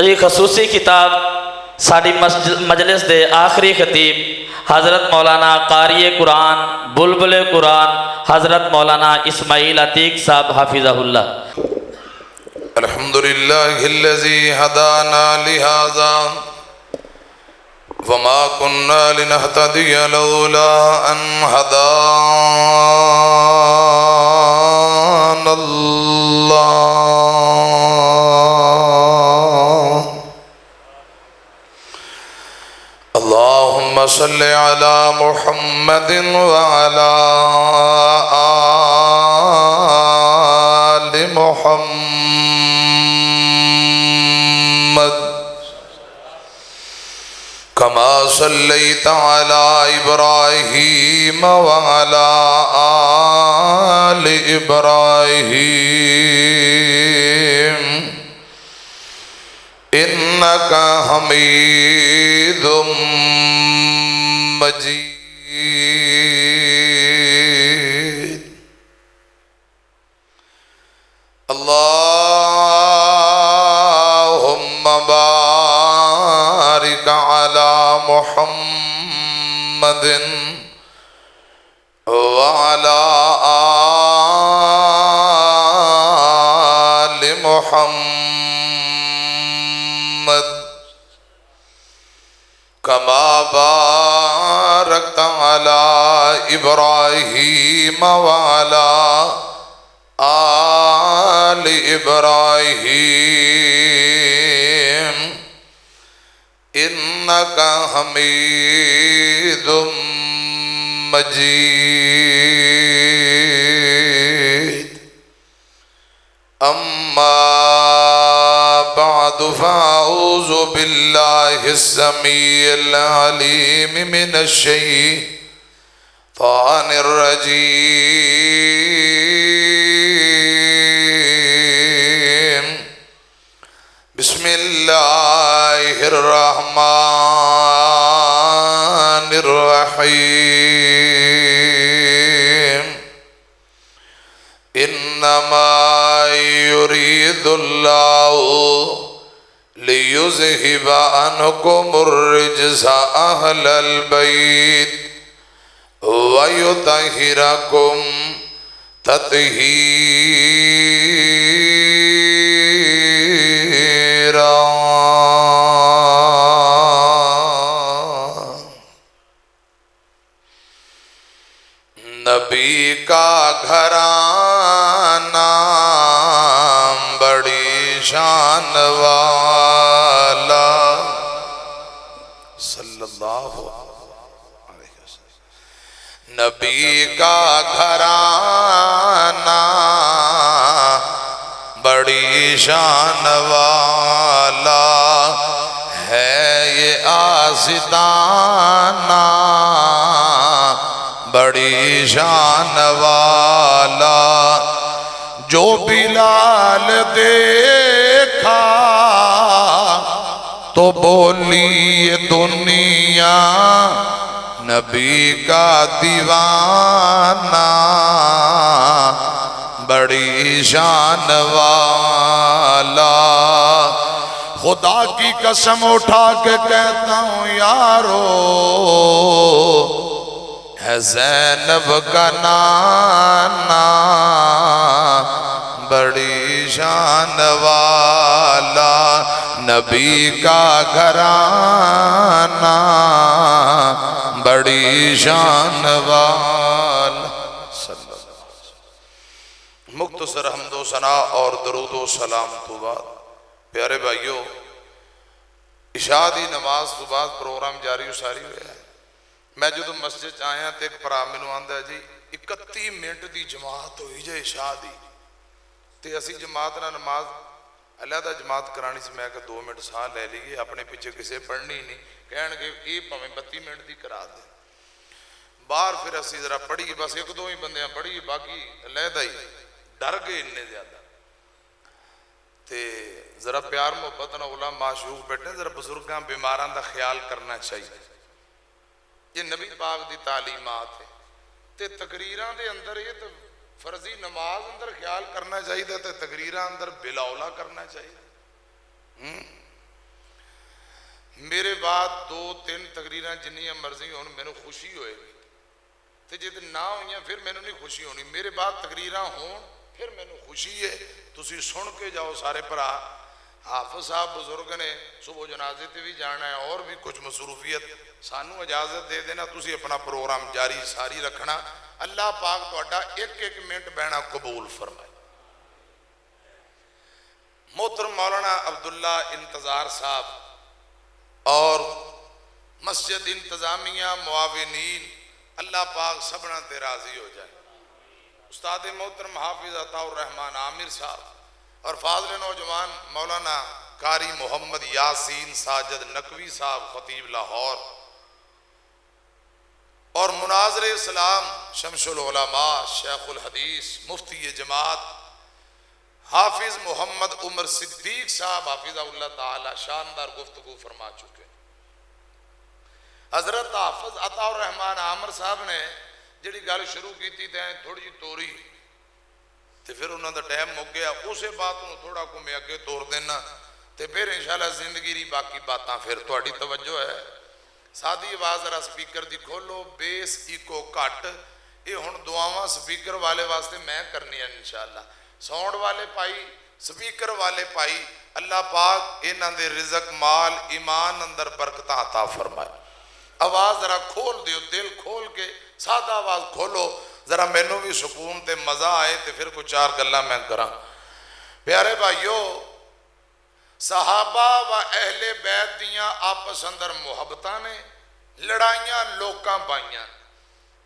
یہ خصوصی کتاب ساری مجلس دے آخری خطیب حضرت مولانا قاری قرآن بلبل قرآن حضرت مولانا اسماعیل عتیق صاحب حافظہ اللہ۔ الحمدللہ الذی ہدانا لہذا وما كنا لنهتدي لولا ان هدانا الله اللهم صل على محمد وعلى آل محمد كما صليت على إبراهيم وعلى آل إبراهيم إنك حميد مجيد اللهم بارك على محمد وعلى آل محمد كما باركت على إبراهيم وعلى آل إبراهيم إنك حميد مجيد أما بعد فأعوذ بالله السميع العليم من الشيطان الرجيم بسم الله الرحمن الرحيم إنما يريد الله ليذهب عنكم الرجس أهل البيت ويطهركم تطهيرا۔ نبی کا گھرانہ بڑی شان والا صلی اللہ علیہ وسلم۔ نبی کا گھرانہ بڑی شان والا ہے، یہ آستانہ بڑی شان والا۔ جو بلال دیکھا تو بولی یہ دنیا نبی کا دیوانہ بڑی شان والا۔ خدا کی قسم اٹھا کے کہتا ہوں یارو، ہے زینب کا نانا بڑی شان والا۔ نبی کا گھرانہ بڑی شان والا۔ مختصر حمد و ثنا اور درود و سلام تو بعد پیارے بھائیو، عشاء دی نماز تو بعد پروگرام جاری و ساری ہویا ہے۔ میں جدو مسجد آیا تو ایک پرا مینوں آندا ہے جی 31 منٹ دی جماعت ہوئی جائے عشاء دی تے اسی جماعت نہ نماز علیحدہ جماعت کرانی سے میں کہ 2 منٹ ساہ لے لیے، اپنے پیچھے کسے پڑھنی نہیں، کہن گے یہ پاویں 32 منٹ دی کرا دے۔ باہر پھر اسی ذرا پڑھی، بس 1-2 ہی بندیاں پڑھی، باقی علیحدہ ہی ڈر گئے اننے زیادہ۔ تے ذرا پیار محبت نہ علماء معشوق بیٹھے، ذرا بزرگاں بیماران دا خیال کرنا چاہیے۔ یہ نبی پاک دی تعلیمات ہے تے تقریران دے اندر یہ تو فرضی نماز اندر خیال کرنا چاہیے تے تقریران اندر بلا اولا کرنا چاہیے۔ بعد 2-3 تقریراں جنیاں مرضی ہون مینوں خوشی ہوئے گی تے جے نہ ہوئیاں پھر مینوں نہیں خوشی ہونی. میرے بعد تقریراں ہون پھر مینوں خوشی ہے. تسی سن کے جاؤ سارے بھرا. حافظ صاحب بزرگ نے صبح جنازے تے بھی جانا ہے اور بھی کچھ مصروفیت, سانو اجازت دے دینا, تسی اپنا پروگرام جاری ساری رکھنا. اللہ پاک تہاڈا ایک ایک منٹ بہنا قبول فرمائے. محترم مولانا عبداللہ انتظار صاحب اور مسجد انتظامیہ معاونین, اللہ پاک سبنا تے راضی ہو جائے. استاد محترم حافظ عطا الرحمن عامر صاحب اور فاضل نوجوان مولانا قاری محمد یاسین ساجد نقوی صاحب خطیب لاہور, اور مناظر اسلام شمس العلماء شیخ الحدیث مفتی جماعت حافظ محمد عمر صدیق صاحب حافظہ اللہ تعالی شاندار گفتگو فرما چکے. حضرت حافظ عطا الرحمن عامر صاحب نے جڑی گل شروع کی تھی تھوڑی جی توری تے پھر انہوں دا ٹائم مک گیا. اسے بات انہوں تھوڑا کو میں اگے توڑ دینا تے پھر انشاءاللہ زندگی ری باقی باتاں پھر تھوڑی توجہ ہے. سادی آواز ذرا سپیکر دی کھولو, بیس ایکو کٹ. یہ ہن دعاواں سپیکر والے واسطے میں کرنی ہیں انشاءاللہ. ساؤنڈ والے پائی, سپیکر والے پائی, اللہ پاک انہاں دے رزق مال ایمان اندر برکتاں عطا فرمائے. آواز ذرا کھول دیو, دل کھول کے سادہ آواز کھولو, ذرا مینوں بھی سکون تے مزہ آئے تے پھر کچھ چار گلاں میں کراں. پیارے بھائیو, صحابہ و اہل بیت دیاں آپس اندر محبتاں نے, لڑائیاں لوکاں پائیاں.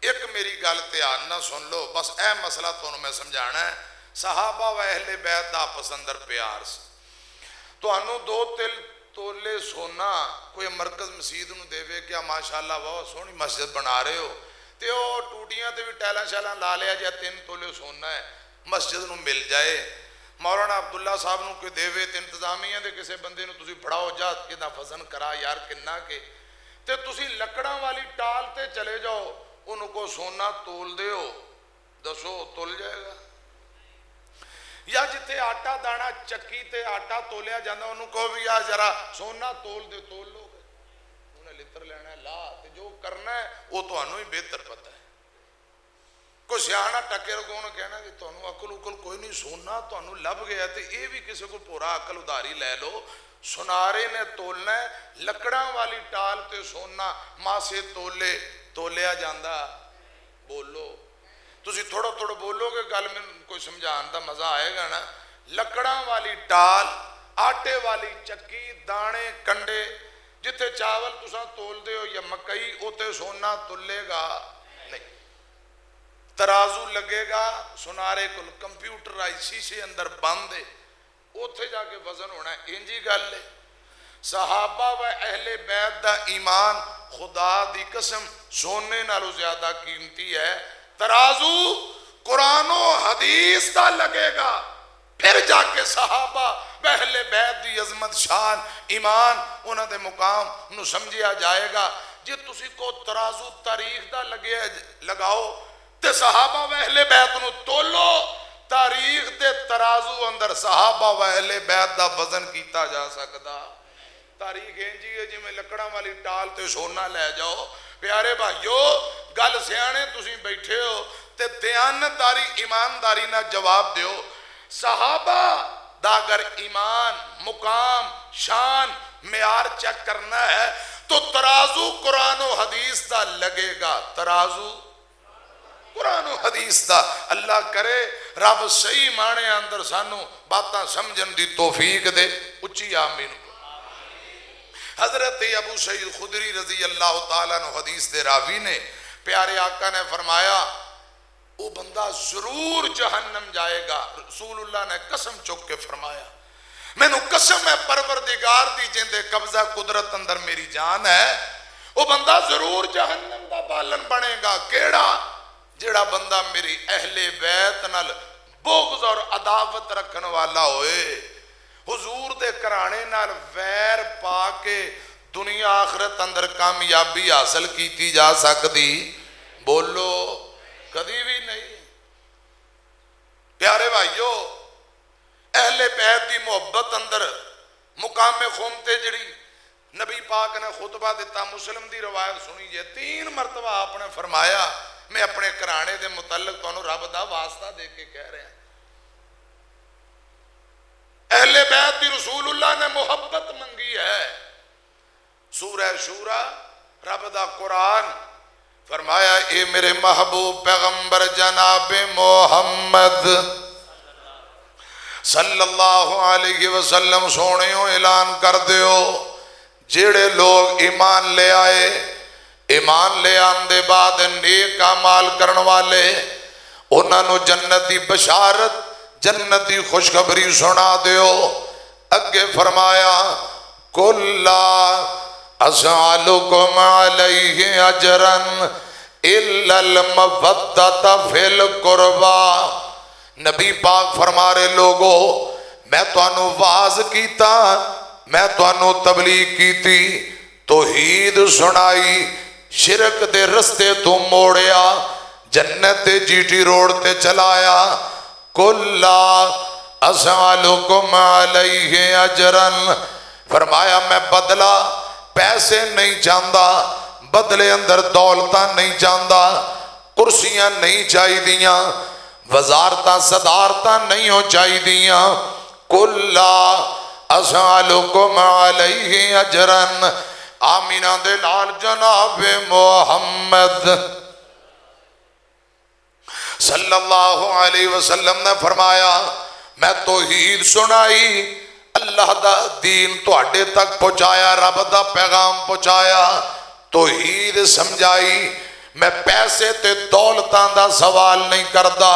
ایک میری گل دھیان نہ سن لو, بس اے مسئلہ تانوں میں سمجھانا ہے. صحابہ و اہل بیت دا آپس اندر پیار سی. تانوں 2 تولے سونا کوئی مرکز مسجد نو دے وے کیا ماشاءاللہ بہت سونی مسجد بنا رہے ہو, تے او ٹوٹیاں تے بھی ٹیلاں شیلاں لا لیا جائے 3 تولے سونا ہے مسجد نو مل جائے. مولانا عبداللہ صاحب نو کوئی دے وے تے انتظامیہ دے کسے بندے نو تسی پڑھاؤ جا کہ دا فضن کرا یار کننا کے, تے تسی لکڑاں والی ٹال تے چلے جاؤ, انہوں کو سونا تول دے ہو, دسو تول جائے گا؟ یا جتے آٹا دانا چکی تے آٹا تولیا جانا انہوں کو بھی یا ذرا سونا تول دے, تول لو گے. انہیں لتر لینا ہے لا, تے جو کرنا ہے وہ تو انہوں ہی بہتر پتہ ہے. کوئی سیانا ٹکے رکھو انہوں کہنا کہ تو انہوں عقل اکل کوئی نہیں, سونا تو انہوں لب گیا تے اے بھی کسی کو پورا عقل اداری لے لو. سنارے نے تولنا ہے, لکڑاں والی ٹال تے سونا ماں سے تولیا جاندہ. بولو تسی تھوڑا تھوڑا بولو گے گل میں کوئی سمجھان دا مزہ آئے گا نا. لکڑاں والی ٹال, آٹے والی چکی, دانے کنڈے, جتے چاول تساں تول دے ہو یا مکئی اوتے سونا تلے گا نہیں. ترازو لگے گا, سنارے کل کمپیوٹر آئی شیشے اندر باندھے, اوتے جا کے وزن ہونا ہے. انجی گل ہے. صحابہ و اہل بیت دا ایمان خدا دی قسم سونے نالو زیادہ قیمتی ہے. ترازو قرآن و حدیث دا لگے گا, پھر جا کے صحابہ و اہل بیت دی عظمت شان ایمان انہاں دے مقام نو سمجھیا جائے گا. جی تسی کو ترازو تاریخ دا لگاؤ تے صحابہ و اہل بیت نو تولو, تاریخ دے ترازو اندر صحابہ و اہل بیت دا وزن کیتا جا سکدا. تاریخ انجی ہے جی میں لکڑاں والی ٹال تے سونا لے جاؤ. پیارے بھائیو, گل سیانے تسی بیٹھے ہو تے دیانتداری ایمانداری نہ جواب دیو. صحابہ دا اگر ایمان مقام شان معیار چیک کرنا ہے تو ترازو قرآن و حدیث دا لگے گا. ترازو قرآن و حدیث دا. اللہ کرے رب صحیح معنی اندر سانو باتاں سمجھن دی توفیق دے. اچھی آمین. حضرت ابو سعید خدری رضی اللہ تعالیٰ عنہ حدیث دے راوی نے, پیارے آقا نے فرمایا وہ بندہ ضرور جہنم جائے گا. رسول اللہ نے قسم چک کے فرمایا, میں نو قسم ہے پروردگار دی جن دے قبضہ قدرت اندر میری جان ہے, وہ بندہ ضرور جہنم دا بالن بنے گا. کیڑا؟ جیڑا بندہ میری اہل بیت نال بغض اور عداوت رکھن والا ہوئے, حضور دے کرانے نال ویر پا کے دنیا آخرت اندر کامیابی حاصل کیتی جا سکتی. بولو کدی بھی نہیں. پیارے بھائیو, اہل بیت دی محبت اندر مقام خون تے جڑی نبی پاک نے خطبہ دیتا، مسلم دی روایت سنی جے، 3 مرتبہ آپ نے فرمایا میں اپنے گھرانے دے متعلق تو رب دا واسطہ دے کے کہہ رہے ہیں، اہل بیت دی رسول اللہ نے محبت منگی ہے۔ سورہ شورا رب دا قرآن فرمایا اے میرے محبوب پیغمبر جناب محمد صلی اللہ علیہ وسلم سونےوں اعلان کر دیو جیڑے لوگ ایمان لے آئے، ایمان لے آن دے بعد نیک اعمال کرن والے، انہاں نو جنتی بشارت جنتی خوشخبری سنا دیو۔ اگے فرمایا قُلْ لَا أَسْأَلُكُمْ عَلَيْهِ أَجْرًا إِلَّا الْمَوَدَّةَ فِي الْقُرْبَى۔ نبی پاک فرما رہے لوگو میں تانوں واز کیتا، میں تانوں تبلیغ کیتی، توحید سنائی، شرک دے رستے تو موڑیا، جنت دے جی ٹی روڈ تے چلایا۔ قُلْ لَا أَسْأَلُكُمْ عَلَيْهِ أَجْرًا، فرمایا میں بدلہ پیسے نہیں چاہتا، بدلے اندر دولتاں نہیں چاہتا، کرسیاں نہیں چاہی دیاں، وزارتاں صدارتاں نہیں ہو چاہی دیاں۔ قُلْ لَا أَسْأَلُكُمْ عَلَيْهِ أَجْرًا، آمینہ دے لال جناب محمد صلی اللہ علیہ وسلم نے فرمایا میں توحید سنائی، اللہ دا دین تواڈے تک پہنچایا، رب دا پیغام پہنچایا، توحید سمجھائی، میں پیسے تے دولتاں دا سوال نہیں کردا۔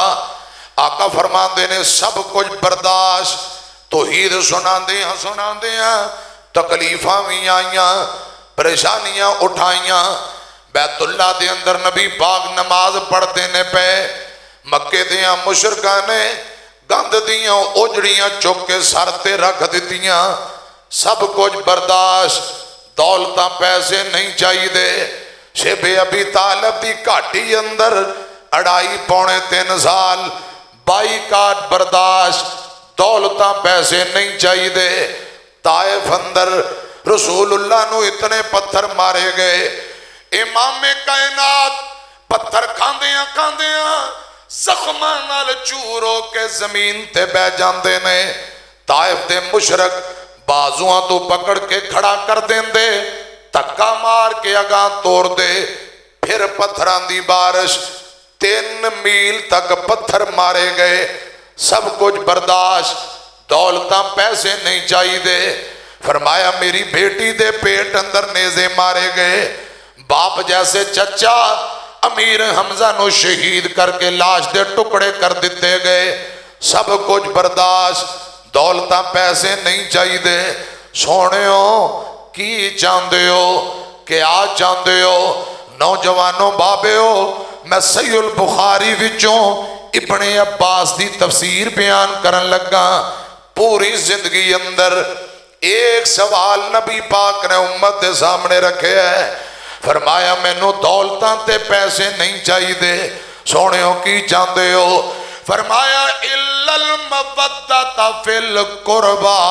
آقا فرماندے نے سب کچھ برداشت، توحید سنا دیاں تکلیفاں بھی آئیاں، پریشانیاں اٹھائیاں۔ بیت اللہ دے اندر نبی پاک نماز پڑھتے نے پہ، مکے دیاں مشرکاں نے گند دیاں اجڑیاں چک کے سر تے رکھ دیتیاں، سب کچھ برداشت، دولتاں پیسے نہیں چاہیے دے۔ شیب ابی طالب دی کاٹی اندر 2.5-3 سال بائیکاٹ برداشت، دولتاں پیسے نہیں چاہیے دے۔ طائف اندر رسول اللہ نو اتنے پتھر مارے گئے، امام کائنات پتھر کھاندیاں زخمان نال چورو کے زمین تے بہ جاندے نے۔ طائف دے مشرک بازوان تو پکڑ کے کھڑا کر دیں دے، تکا مار کے اگاں توڑ دے، پھر پتھران دی بارش، 3 میل تک پتھر مارے گئے، سب کچھ برداشت، دولتاں پیسے نہیں چاہیے دے۔ فرمایا میری بیٹی دے پیٹ اندر نیزے مارے گئے، باپ جیسے چچا امیر حمزہ نو شہید کر کے لاش دے ٹکڑے کر دیتے گئے، سب کچھ برداشت، دولتاں پیسے نہیں چاہیے دے۔ سونے ہو کی چاندے ہو، کیا چاندے ہو؟ نوجوانوں بابے ہو، میں صحیح البخاری وچوں ابن عباس دی تفسیر بیان کرن لگا۔ پوری زندگی اندر ایک سوال نبی پاک نے امت دے سامنے رکھے ہے، فرمایا مینوں دولتاں تے پیسے نہیں چاہیے دے۔ سونے ہو کی چاندے ہو؟ فرمایا اِلَّا الْمَوَدَّةَ فِي الْقُرْبَى،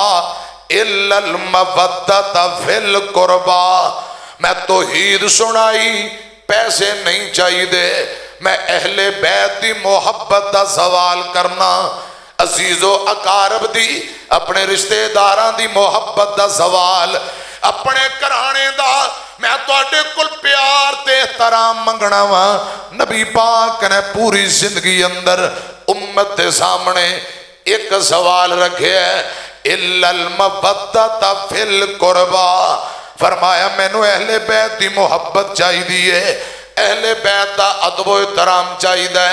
اِلَّا الْمَوَدَّةَ فِي الْقُرْبَى۔ میں توحید سنائی، پیسے نہیں چاہیے دے۔ میں اہل بیت دی محبت دا سوال کرنا، عزیز و اقارب دی اپنے رشتہ داران دی محبت دا سوال، اپنے گھرانے دا میں تواڈے کول پیار تے احترام منگنا وا۔ نبی پاک نے پوری زندگی اندر امت دے سامنے ایک سوال رکھے ہے، اِلَّا الْمَوَدَّةَ فِي الْقُرْبَى۔ فرمایا مینوں اہل بیت دی محبت چاہی دیئے، اہل بیت دا ادب و احترام چاہی دے۔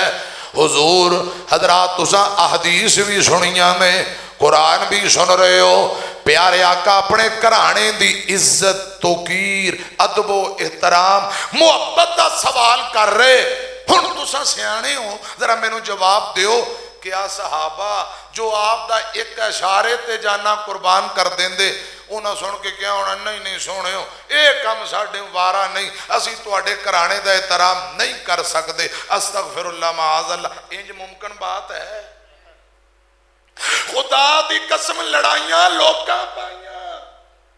حضور حضرات تساں احادیث بھی سنیاں نے، قرآن بھی سن رہے ہو، پیارے آقا اپنے گھرانے دی عزت توقیر ادب و احترام محبت دا سوال کر رہے۔ ہن تساں سیانے ہو، ذرا مینوں جواب دیو، کیا صحابہ جو آپ دا ایک اشارے تے جانا قربان کر دیں دے انہاں سن کے کیا ہونا؟ نہیں سونے ہو، ایک کم ساڑھے وارہ نہیں، اسی تواڈے گھرانے دا احترام نہیں کر سکتے۔ استغفر اللہ معاذ اللہ، انج ممکن بات ہے؟ خدا دی قسم لڑائیاں لوکاں پائیاں،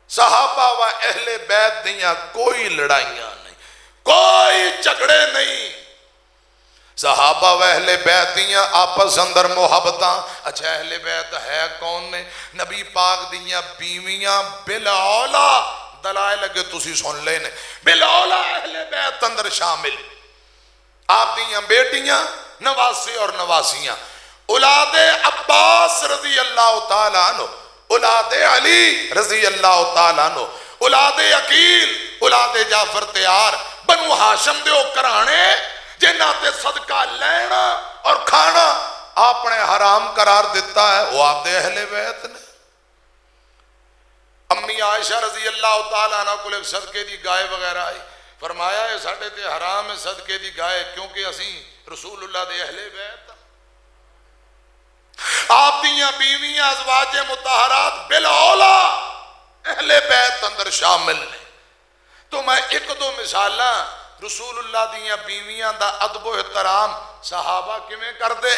صحابہ صحابہ و اہل بیت دیاں کوئی لڑائیاں نہیں، کوئی جھگڑے نہیں، صحابہ و اہل بیت دیاں آپس اندر محبتاں۔ اچھا اہل بیت ہے کون نے؟ نبی پاک دیاں بیویاں بالاولا، دلائل لگے تسی سن لے نے، بالاولا اہل بیت اندر شامل، آپ دیاں بیٹیاں نواسے اور نواسیاں، اولاد عباس رضی اللہ تعالیٰ عنہ، اولاد علی رضی اللہ تعالیٰ عنہ، اولاد عقیل، اولاد جعفر تیار، بنو ہاشم دے او کرانے جنہاں تے صدقہ لینا اور کھانا آپ نے حرام قرار دیتا ہے، وہ آپ دے اہل بیت نے۔ امی عائشہ رضی اللہ تعالیٰ عنہ کو ایک صدقے دی گائے وغیرہ آئی، فرمایا ہے ساڑھے تے حرام ہے صدقے دی گائے کیونکہ اسی رسول اللہ دے اہل بیت۔ آپ دیاں بیویاں ازواج مطہرات بالاولا اہل بیت اندر شامل نے۔ تو میں ایک دو مثالاں رسول اللہ دیاں بیویاں دا ادب و احترام صحابہ کیویں کر دے،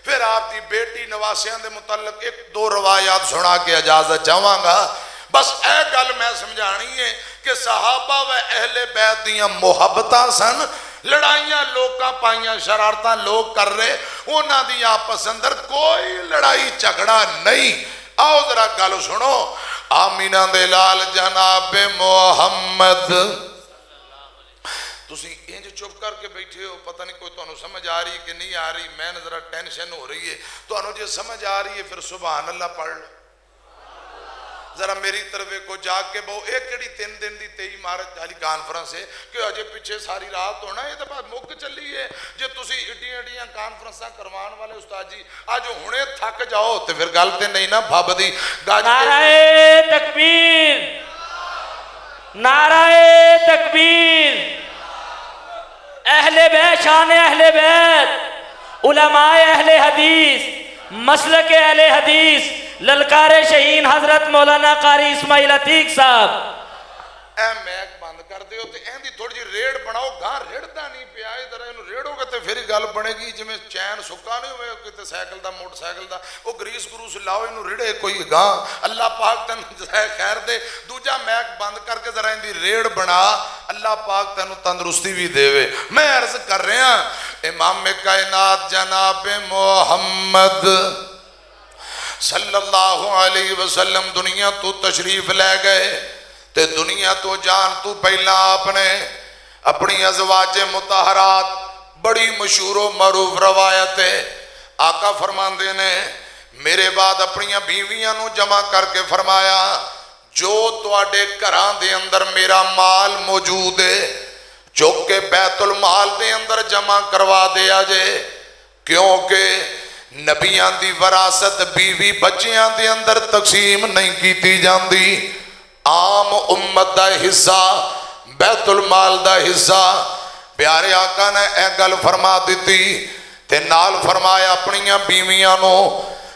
پھر آپ دی بیٹی نواسیاں دے متعلق ایک دو روایات سنا کے اجازت چاہواں گا۔ بس اے گل میں سمجھانی ہے کہ صحابہ و اہل بیت دیاں محبتاں سن، لڑائیاں لوکاں پائیاں شرارتاں لوگ کر رہے، انہاں دی آپس اندر کوئی لڑائی جھگڑا نہیں۔ آؤ ذرا گل سنو، آمینہ دے لال جناب محمد، تسی انج چپ کر کے بیٹھے ہو، پتہ نہیں کوئی تانوں سمجھ آ رہی کہ نہیں آ رہی، میں ذرا ٹینشن ہو رہی ہے، تانوں جے سمجھ آ رہی ہے پھر سبحان اللہ پڑھ لو، ذرا میری طرف کو جا کے بہو ایک کڑی 3 دن دی 23 مارچ والی کانفرنس ہے کہ اجے پیچھے ساری رات ہونا، یہ تو بات مک چلی ہے، جے تسی اڈیاں کانفرنساں کروان والے استاد جی آج ہنے تھک جاؤ تے پھر گل تے نہیں نا بھابدی۔ نعرہ تکبیر، نعرہ تکبیر، اہل بیت، شان اہل بیت، علماء اہل حدیث، مسلک اہل حدیث، للکار شہین حضرت مولانا قاری اسماعیل عتیق صاحب۔ اے میک بند کر دے ہو تے این دی تھوڑی جی ریڑ بناؤ، گاں ریڑتا نہیں پیا ہے، ذرا انہوں ریڑو گے تے پھر ہی گل بنے گی، جی میں چین سکا نہیں ہوئے کتے سائیکل دا موٹر سائیکل دا، وہ گریس گروس لاؤ انہوں ریڑے کوئی گاں، اللہ پاک تن جزائے خیر دے، دوجہ میک بند کر کے ذرا ان دی ریڑ بنا، اللہ پاک تنو تندرستی بھی دے وے۔ میں عرض کر رہے ہیں امام کائنات جناب محمد صلی اللہ علیہ وسلم دنیا تو تشریف لے گئے تے دنیا تو جان تو پہلا آپ نے اپنی ازواج مطہرات، بڑی مشہور و معروف روایت ہے، آقا فرماندے نے میرے بعد اپنی بیویاں نو جمع کر کے فرمایا جو تواڈے گھراں دے اندر میرا مال موجود ہے چوک کے بیت المال دے اندر جمع کروا دیا جے، کیونکہ نبیان دی وراثت بیوی بچیاں دے اندر تقسیم نہیں کیتی جاندی، عام امت دا حصہ بیت المال دا حصہ۔ پیارے آقا نے اے گل فرما دیتی تے نال فرمایا اپنیاں بیویاں نو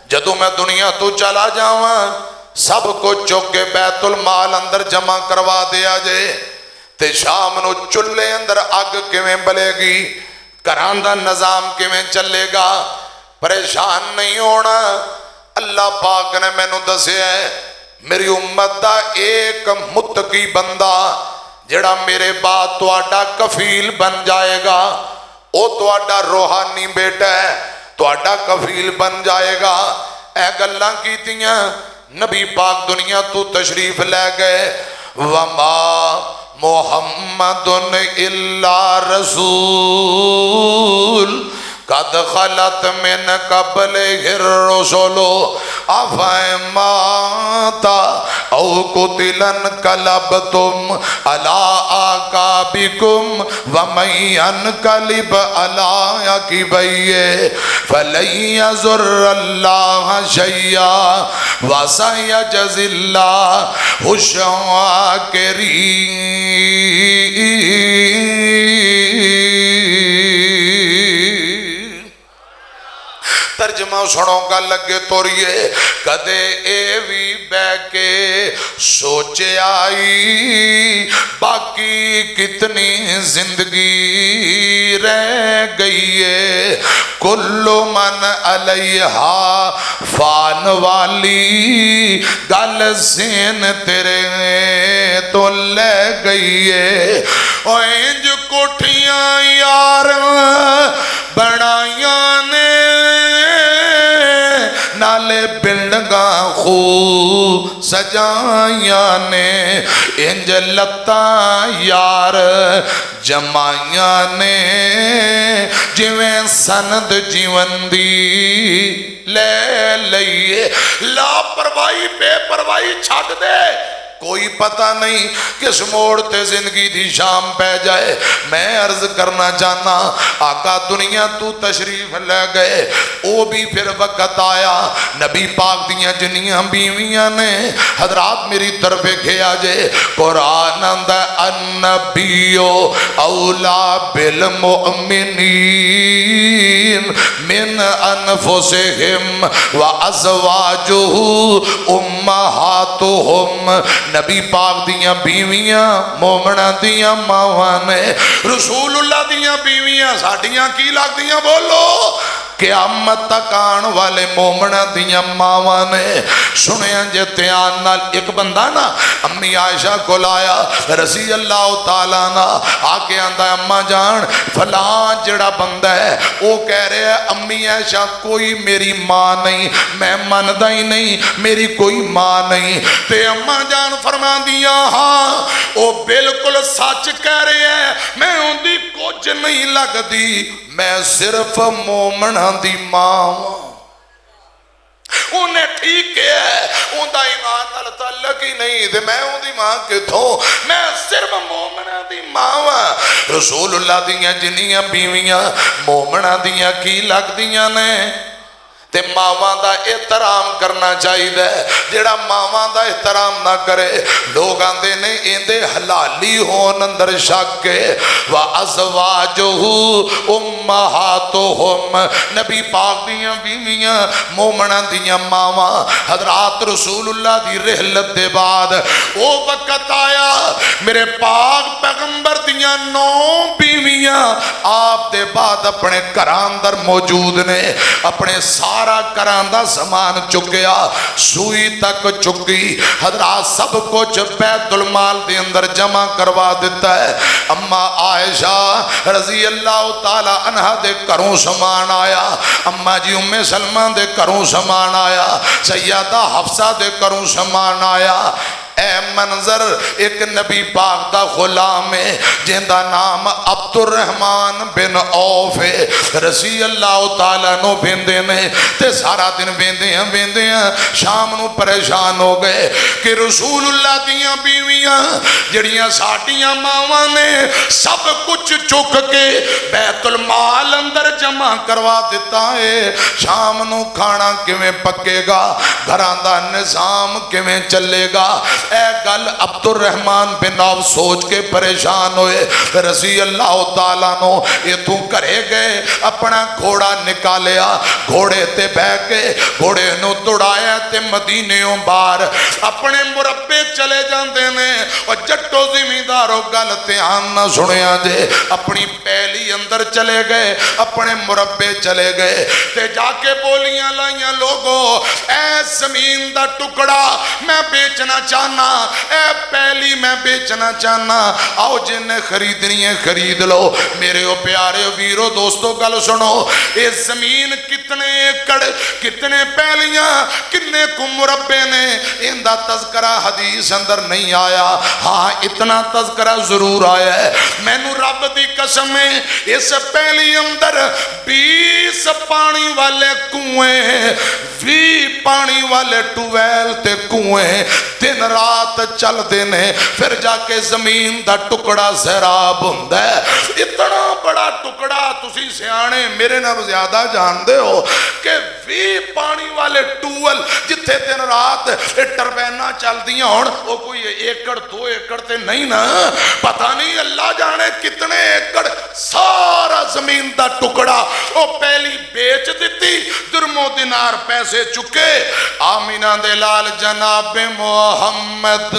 جدو میں دنیا تو چلا جاواں سب کو چوک کے بیت المال اندر جمع کروا دیا جے تے شام نو چلے اندر آگ کیویں بلے گی، گھراں دا نظام کیویں چلے گا، پریشان نہیں ہونا۔ اللہ پاک نے میں نو دسے ہے میری امت دا ایک متقی بندہ جڑا میرے بعد تواڈا کفیل بن جائے گا، او تواڈا روحانی بیٹا ہے، تواڈا کفیل بن جائے گا۔ اے گلاں کیتیاں نبی پاک دنیا تو تشریف لے گئے، وما محمد الا رسول قد خلت من قبلہ الرسل افإن مات او قتل انقلبتم علی اعقابکم ومن ينقلب علی عقبیہ فلن یضر اللہ شیئا وسیجزی اللہ الشاکرین۔ ترجمہ سنو گا لگے توریے کدے اے وی بے کے سوچے آئی باقی کتنی زندگی رہ گئی ہے، کل من علیہا فان والی گل سین تیرے جو لے گئی ہے او انج کوٹھیاں یار بنائیاں نے نالے بلڈنگاں خوب سجائیاں نے انج لتاں یار جمائیاں نے جویں سند جیون دی لے لئیے لاپرواہی بے پرواہی چھڈ دے کوئی پتہ نہیں کس موڑ تے زندگی دی شام پہ جائے میں عرض کرنا چاہنا آقا دنیا تو تشریف لے گئے او بھی پھر وقت آیا نبی پاک دیاں جنیاں بیویاں نے حضرات میری طرف گیا جے قرآن اندہ النبیو اولا بالمؤمنین من انفسہم و ازواجہ امہاتہم نبی پاک دیاں بیویاں مومنہ دیاں ماواں نے رسول اللہ دیاں بیویاں ساڑیاں کی لگ دیاں بولو قیامت تک آن والے مومنہ دیاں ماواں نے سنیاں جے آن نال ایک بندہ نا امی عائشہ کو لایا رضی اللہ تعالیٰ نا آگے آندہ اماں جان فلان جڑا بندہ ہے وہ کہہ رہے ہیں امی عائشہ کوئی میری ماں نہیں میں مندہ ہی نہیں میری کوئی ماں نہیں تے اماں جان فرما دیا ہاں وہ بالکل سچ کہہ رہے ہیں میں ان دی کچھ نہیں لگ دی میں صرف مومنہ دی ماں ہوں انہیں ٹھیک ہے ان دا ایمان نال تعلق ہی نہیں دے میں ان دی ماں کے تھوں میں صرف مومنہ دی ماں ہوں رسول اللہ دیاں جنیاں بیویاں مومنہ دیاں کی لگ دیاں نے تے ماواں دا احترام کرنا چاہیے جیڑا ماواں دا احترام نہ کرے لوگ آندے نے ایندے حلالی ہون اندر شک کے وَأَزْوَاجُهُ أُمَّهَاتُهُمْ نبی پاک دیاں بیویاں مومنہ دیاں ماواں حضرات رسول اللہ دی رحلت دے بعد وہ وقت آیا میرے پاک پیغمبر دیاں 9 بیویاں آپ دے بعد اپنے گھراں اندر موجود نے اپنے سارا کراندہ سامان چکیا سوئی تک چکی حضرات سب کچھ بیت المال دے اندر جمع کروا دیتا ہے اما عائشہ رضی اللہ تعالی عنہ دے کروں سامان آیا اما جی ام سلمہ دے کروں سامان آیا سیدہ حفصہ دے کروں سامان آیا اے منظر ایک نبی پاک دا غلام ہے جن دا نام عبد الرحمن بن عوف ہے رضی اللہ تعالیٰ نو بیندے نے تے سارا دن بیندے ہیں شام نو پریشان ہو گئے کہ رسول اللہ دیاں بیویاں جڑیاں ساٹیاں ماواں نے سب کچھ چک کے بیت المال اندر جمع کروا دیتا ہے شام نو کھانا کیویں پکے گا گھراں دا نظام کیویں چلے گا اے گل عبد الرحمن بن عوف سوچ کے پریشان ہوئے رضی اللہ تعالیٰ نو یہ تو کرے گئے اپنا گھوڑا نکالیا گھوڑے تے بہ کے گھوڑے نو دوڑایا تے مدینیوں بار اپنے مربے چلے جاندے نے اور جٹو زمینداروں گل دھیان نہ سنیا جے اپنی پہلی اندر چلے گئے اپنے مربے چلے گئے تے جا کے بولیاں لائیاں لوگوں اے زمین دا ٹکڑا میں بیچنا چاہنا اے پہلی میں بیچنا چاہنا آؤ جن نے خریدنی ہے خرید لو میرے او پیارے ویرو دوستو گل سنو یہ زمین کتنے ایکڑ کتنے پہلیاں کتنے کو مربے نے ان دا تذکرہ حدیث اندر نہیں آیا ہاں اتنا تذکرہ ضرور آیا ہے میں نو رب دی قسم ہے اس پہلی اندر 20 پانی والے کنویں 20 پانی والے ٹویل تے کنویں دن رات چل دینے پھر جا کے زمین دا ٹکڑا سیراب ہوندہ ہے اتنا بڑا ٹکڑا تسی سیانے میرے نہ زیادہ جان دے ہو کہ 20 پانی والے ٹوول جتھے دن رات ٹربینہ چل دیا ہون وہ کوئی 1 ایکڑ 2 ایکڑ تے نہیں نا پتہ نہیں اللہ جانے کتنے ایکڑ سارا زمین دا ٹکڑا وہ پہلی بیچ دیتی درم و دینار پیسے چکے آمینہ دے لال جناب محمد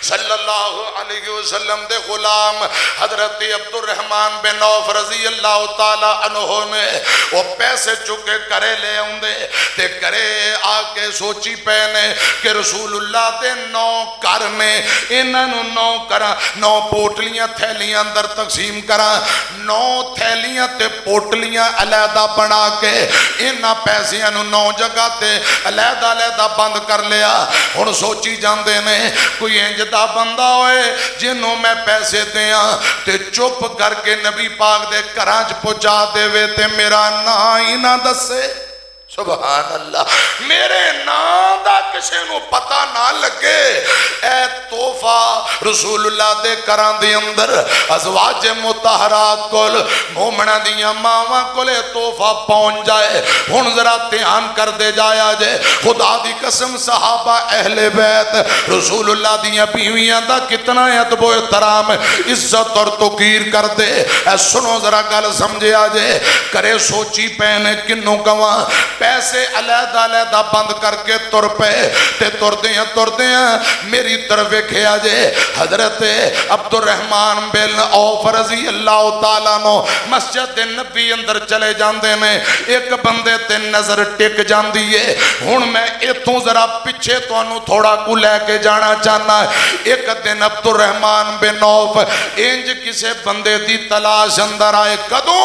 صلی اللہ علیہ وسلم دے غلام حضرت عبد الرحمن بن عوف رضی اللہ تعالی عنہ نے وہ پیسے چکے کرے لے آندے تے کرے آ کے سوچی پینے کہ رسول اللہ دے 9 گھر نے انہاں نوں 9 کراں 9 پوٹلیاں تھیلیاں اندر تقسیم کراں 9 تھیلیاں تے پوٹلیاں علیحدہ بنا کے انہاں پیسیاں نوں 9 جگہ تے علیحدہ علیحدہ بند کر لیا ہن سوچی جاندے نے کوئی انج دا بندہ ہوئے جنوں میں پیسے دیاں تے چپ کر کے نبی پاک دے گھراں چ پہنچا دے وے تے میرا نام ہی نہ دسے سبحان اللہ میرے نام دا کسے نو پتہ نہ لگے اے تحفہ رسول اللہ دے گھراں دے اندر ازواج مطہرات کول مومناں دیاں ماواں کولے تحفہ پہنچ جائے ہن ذرا دھیان کر دے جایا جے خدا دی قسم صحابہ اہل بیت رسول اللہ دیاں بیویاں دا کتنا ادب و احترام عزت اور توقیر کر دے اے سنو ذرا گل سمجھیا جے کرے سوچی پینے کنوں گواں پیسے علیحدہ علیحدہ بند کر کے تر پے تے تر دیاں میری طرف کھیا جے حضرت عبد الرحمن بن عوف رضی اللہ تعالیٰ نو مسجد نبی اندر چلے جاندے نے ایک بندے تے نظر ٹک جاندی ہے ہن میں اتوں ذرا پیچھے تانوں تھوڑا کو لے کے جانا چاہنا ایک دن عبد الرحمن بن عوف انج کسے بندے دی تلاش اندر آئے کدوں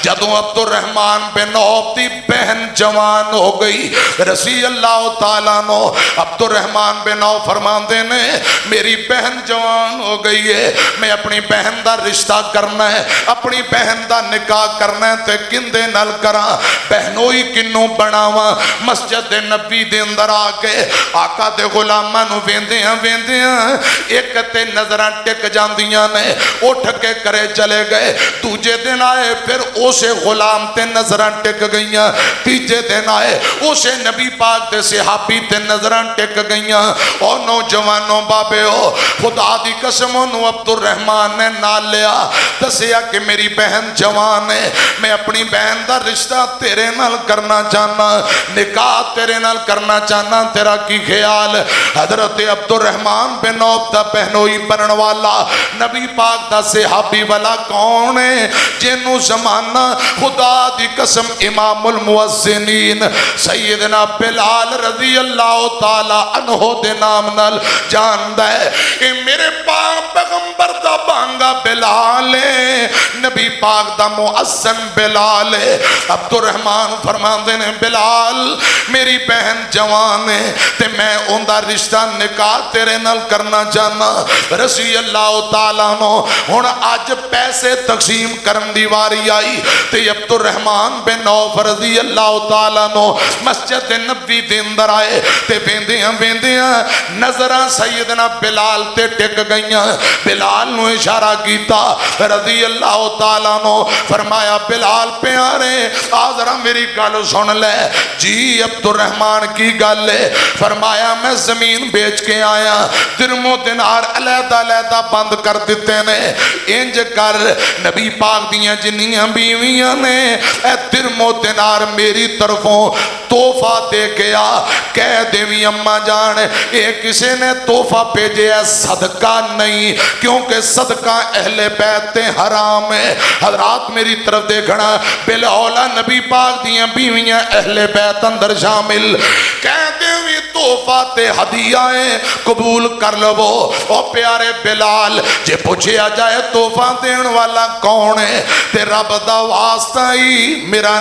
جدوں عبد الرحمن بن عوف دی بہن جوان ہو گئی رضی اللہ تعالیٰ نو عبد الرحمن بن عوف فرماندے نے میری بہن جوان ہو گئی ہے میں اپنی بہن دا رشتہ کرنا ہے اپنی بہن دا نکاح کرنا ہے تے کندے نال کراں بہنوئی کنوں بناواں مسجد نبی دے اندر آ کے آقا دے غلاماں نو ویندیاں ایک تے نظراں ٹک جاندیاں نے اٹھ کے کرے چلے گئے دوجے دن آئے پھر اسے غلام تے نظراں ٹک گئیاں تیجے دن آئے اسے نبی پاک دے صحابی تے نظراں ٹک گئیاں اور نوجوانوں بابے ہو خدا دی قسم نو عبد الرحمن نے نال لیا دسیا کہ میری بہن جوان ہے میں اپنی بہن دا رشتہ تیرے نال کرنا چاہنا نکاح تیرے نال کرنا چاہنا تیرا کی خیال حضرت عبد الرحمن بن عوف دا بہنوئی بنن والا نبی پاک دا صحابی والا کون ہے جنوں زمانہ خدا دی قسم امام المؤذنین سیدنا بلال رضی اللہ تعالی عنہ دے نام نال جاندا ہے کہ میرے پاک پیغمبر دا بانگا بلال ہے نبی پاک دا مؤذن بلال ہے عبد الرحمن فرماندے نے بلال میری بہن جوان ہے تے میں ان دا رشتہ نکاح تیرے نال کرنا چاہنا رضی اللہ تعالیٰ نو ہن اج پیسے تقسیم کرن دی واری آئی تے عبد الرحمن بن عوف رضی اللہ تعالیٰ نو مسجد نبی دے اندر آئے تے ویندیاں نظراں سیدنا بلال تے ٹک گئیاں بلال نو اشارہ کیتا رضی اللہ تعالیٰ نو فرمایا بلال پیارے آذرا میری گل سن لے جی عبد الرحمن کی گل ہے فرمایا میں زمین بیچ کے آیا درم و دینار علیحدہ علیحدہ بند کر دیتے نے انج کر نبی پاک دیاں جنیاں بیویاں نے اے درم و دینار میری طرفوں تحفہ دے گیا کہہ دیوی اماں جان اے کسے نے تحفہ بھیجے ہے صدقہ نہیں کیونکہ صدقہ اہل بیت حرام ہے حضرات میری طرف دیکھنا بلاولا نبی پاک دیاں بیویاں اہل بیت اندر شامل کہہ دیوی تحفہ تے ہدیائیں قبول کر لو او پیارے بلال جے پوچھیا جائے تحفہ دین والا کون ہے تے رب دا واسطہ ہی میرا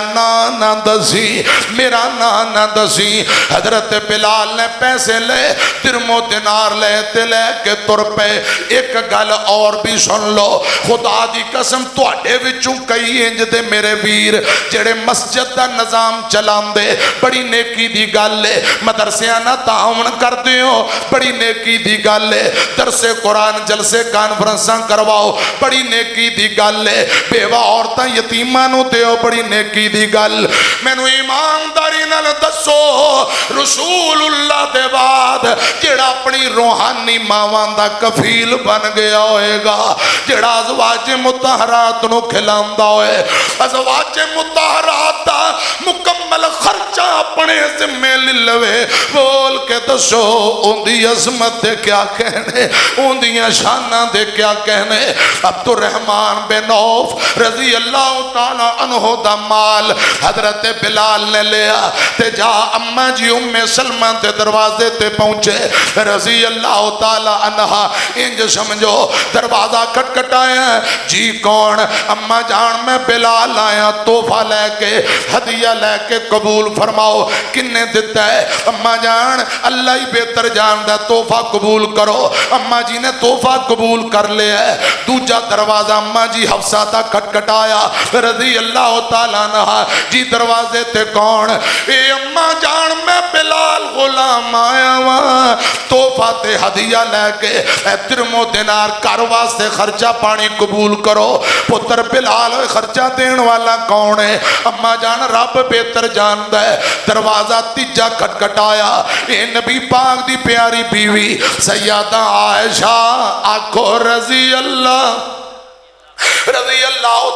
نہ دسی میرا نہ دسی حضرت بلال نے پیسے لے درم و دینار لے تے لے کے تر پہ ایک گل اور بھی سن لو خدا دی قسم تواڈے وچوں کئی انج دے میرے ویر جڑے مسجد دا نظام چلاندے بڑی نیکی دی گل ہے مدرسیاں نہ تعاون کردے ہو بڑی نیکی دی گل ہے درس قرآن جلسے کانفرنساں کرواؤ بڑی نیکی دی گل ہے بیوہ عورتاں یتیماں نو دیو بڑی نیکی دی گل مینوں ایمانداری نال دسو رسول اللہ دے بعد جڑا اپنی روحانی ماواں دا کفیل بن گیا ہوئے گا، جڑا ازواج مطہرات نو کھلاندا ہوئے، ازواج مطہرات دا مکمل خرچہ اپنے ذمے للوے، بول کے دسو ان دی عظمت دے کیا کہنے، ان دی شانہ دے کیا کہنے۔ عبد الرحمن بن عوف رضی اللہ تعالی عنہ دا مال حضرت بلال نے لیا تے جا اماں جی ام سلمہ تے دروازے تے پہنچے رضی اللہ تعالی عنہ، انج سمجھو دروازہ کٹکھٹایا، جی کون؟ اماں جان میں بلال آیا تحفہ لے کے، ہدیہ لے کے، قبول فرماؤ۔ کنے دیتا ہے؟ اماں جان اللہ ہی بہتر جاندہ، تحفہ قبول کرو۔ اماں جی نے تحفہ قبول کر لیا ہے۔ دوجا دروازہ اماں جی حفصہ تا کٹکھٹایا رضی اللہ تعالیٰ عنہ، جی دروازے تے کون؟ اے اماں جان میں بلال غلام آیا وہاں تحفہ تے ہدیہ لے کے، اے درہم و دینار کر واسطے خرچہ پانی قبول کرو۔ پتر بلال خرچہ دین والا کون ہے؟ اماں جان رب بہتر جاندہ ہے۔ دروازہ تیجا کھٹکھٹایا، اے نبی پاک دی پیاری بیوی سیدہ عائشہ آکھو رضی اللہ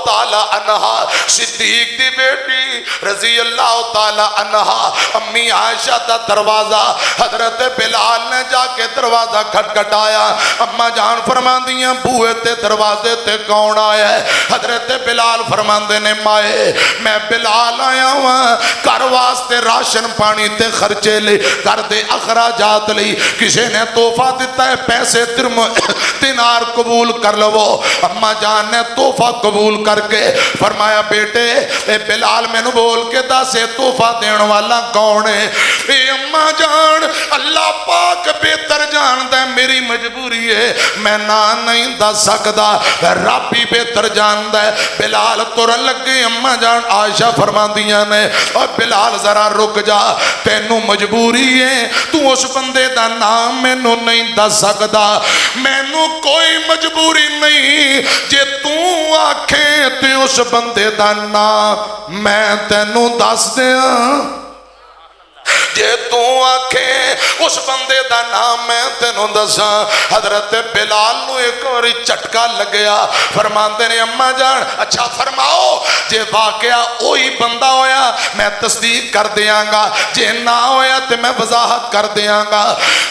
تعالی عنہ، صدیق دی بیٹی رضی اللہ تعالی عنہ، امی عائشہ دا دروازہ حضرت بلال نے جا کے دروازہ کھٹکھٹایا۔ اماں جان فرماندیاں بوئے تے دروازے تے کون آیا ہے؟ حضرت بلال فرماندے نے مائے میں بلال آیا ہوں گھر واسطے راشن پانی تے خرچے لے، گھر دے اخراجات لئی، کسی نے تحفہ دیتا ہے پیسے درہم دینار قبول کر لو۔ اماں جان نے تحفہ قبول کر کے فرمایا بیٹے اے بلال میں نو بول کے داسے تحفہ دین والا کون ہے؟ اے اماں جان اللہ پاک بہتر جاندہ ہے، میری مجبوری ہے میں نہ نہیں دا سکدا، رب بھی بہتر جاندہ ہے۔ بلال ترن لگے، اماں جان عائشہ فرماندیاں نے اور بلال ذرا رک جا، تینوں مجبوری ہے، تو اس بندے دا نام میں نو نہیں دا سکدا، میں نو کوئی مجبوری نہیں، جے تو آکھیں تے اس بندے دا نام میں تینوں دس دیاں، جے تو آکھیں اس بندے دا نام میں تینوں دساں۔ حضرت بلال نو ایک اور چٹکا لگیا، فرماندے نے اماں جان اچھا فرماؤ جے واقعہ اوہی بندہ ہویا میں تصدیق کر دیاں گا، جے نہ ہویا تے میں وضاحت کر دیاں گا۔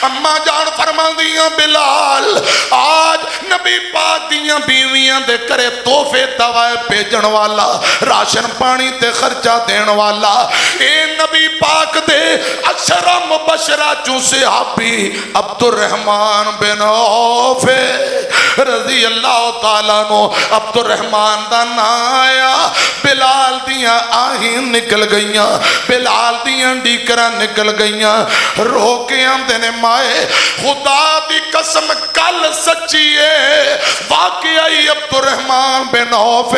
اماں جان فرماندیاں بلال آج نبی پاک دیاں بیویاں دے کرے تحفے دوائے بھیجن والا، راشن پانی تے خرچہ دین والا، اے نبی پاک دے عشرہ مبشرہ چوں صحابی عبد الرحمن بن عوف رضی اللہ تعالیٰ نو عبد الرحمن دا نا آیا۔ بلال دیاں آہین نکل گئیاں، بلال دیاں ڈیکرہ نکل گئیاں، رو کے آندے نے مائے خدا دی قسم کل سچی ہے، واقعی عبد الرحمن بن عوف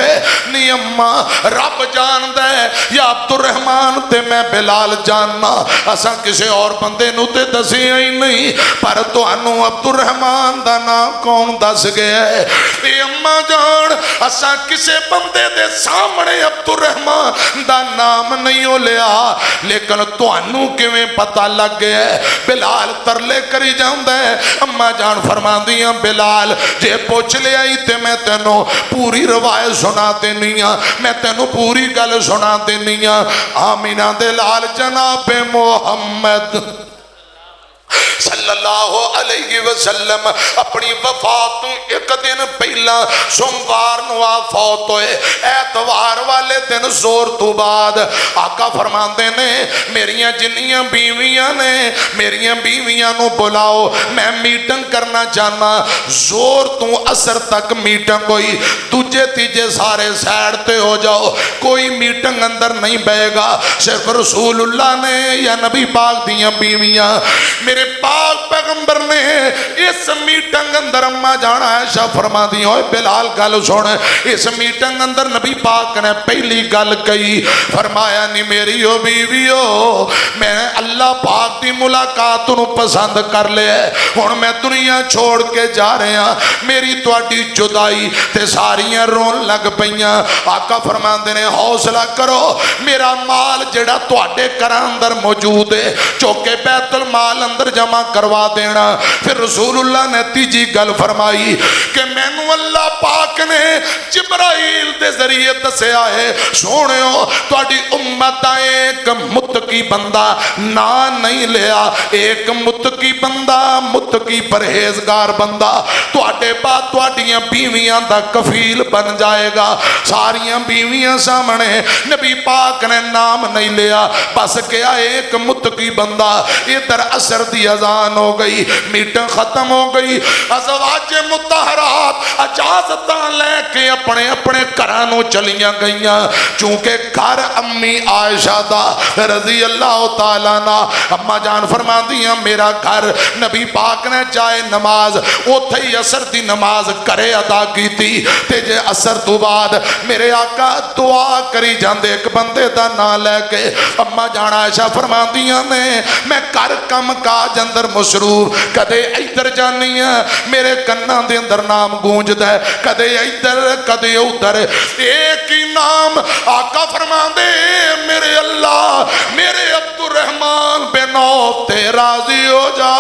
نی اماں رب جان دے یا عبد الرحمن تے میں بلال جاننا، اساں کسے اور بندے نو تے دسی ہی نہیں، پر تو انو عبد الرحمن دا نام کون دس گیا ہے؟ اے اماں جان اساں کسے بندے دے سامنے عبد الرحمن دا نام نہیں ہو لیا، لیکن تو انو کیویں پتہ لگ گیا ہے؟ بلال ترلے کری جاندہ ہے۔ اماں جان فرما دیاں بلال جے پوچھ لے آئی تے میں تینوں پوری روایت سنا دینیاں، میں تینوں پوری گل سنا دینیاں۔ آمینہ دے لال جناب محمد صلی اللہ علیہ وسلم اپنی وفات ایک دن پہلا سوموار نو فوت ہوئے، ایتوار والے دن زور تو بعد آقا فرماندے نے میریاں جنیاں بیویاں نے میریاں بیویاں نو بلاؤ، میں میٹنگ کرنا چاہنا، زور تو اثر تک میٹنگ ہوئی، تجھے تیجے سارے سیڑتے ہو جاؤ، کوئی میٹنگ اندر نہیں بے گا، صرف رسول اللہ نے یا نبی پاک دیاں بیویاں۔ میرے پاک پیغمبر نے اس میٹنگ اندر اما جانا عائشہ فرما دی ہوئے بلال گل سن اس میٹنگ اندر نبی پاک نے پہلی گل کہی فرمایا نہیں میری او بیویو میں اللہ پاک دی ملاقات نو پسند کر لے ہن میں دنیا چھوڑ کے جا رہے ہیں میری تواڈی جدائی تے ساریاں رون لگ پیاں آقا فرماندے نے حوصلہ کرو میرا مال جڑا تواڈے گھراں اندر موجود ہے چوکے بیت المال اندر جمع کروا دینا پھر رسول اللہ نے تیجی گل فرمائی کہ مینوں اللہ پاک نے جبرائیل دے ذریعے دسیا ہے سونیو تواڈی امت دا ایک متقی بندہ نہ نہیں لیا ایک متقی بندہ متقی پرہیزگار بندہ تواڈے بعد تواڈیاں بیویاں دا کفیل بن جائے گا ساریاں بیویاں سامنے نبی پاک نے نام نہیں لیا بس کیا ایک متقی بندہ ادھر عصر دی اذان ہو گئی میٹنگ ختم ہو گئی ازواج مطہرات اجازتاں لے کے اپنے اپنے گھرانوں چلیاں گئیاں چونکہ گھر امی عائشہ دا رضی اللہ تعالیٰ عنہ اما جان فرما دیاں میرا گھر نبی پاک نے جائے نماز اوتھے ہی عصر دی نماز کرے ادا کی تھی تے جے عصر تو بعد میرے آقا دعا کری جاندے ایک بندے دا نام لے کے اما جان عائشہ فرما دیاں نے میں کر کم کاج اندر مصروف کدے ادھر جانی ہے میرے کناں دے اندر نام گونجدا ہے کدے ادھر کدے ادھر ایک ہی نام آقا فرما دے میرے اللہ میرے عبد الرحمن بن عوف تے راضی ہو جا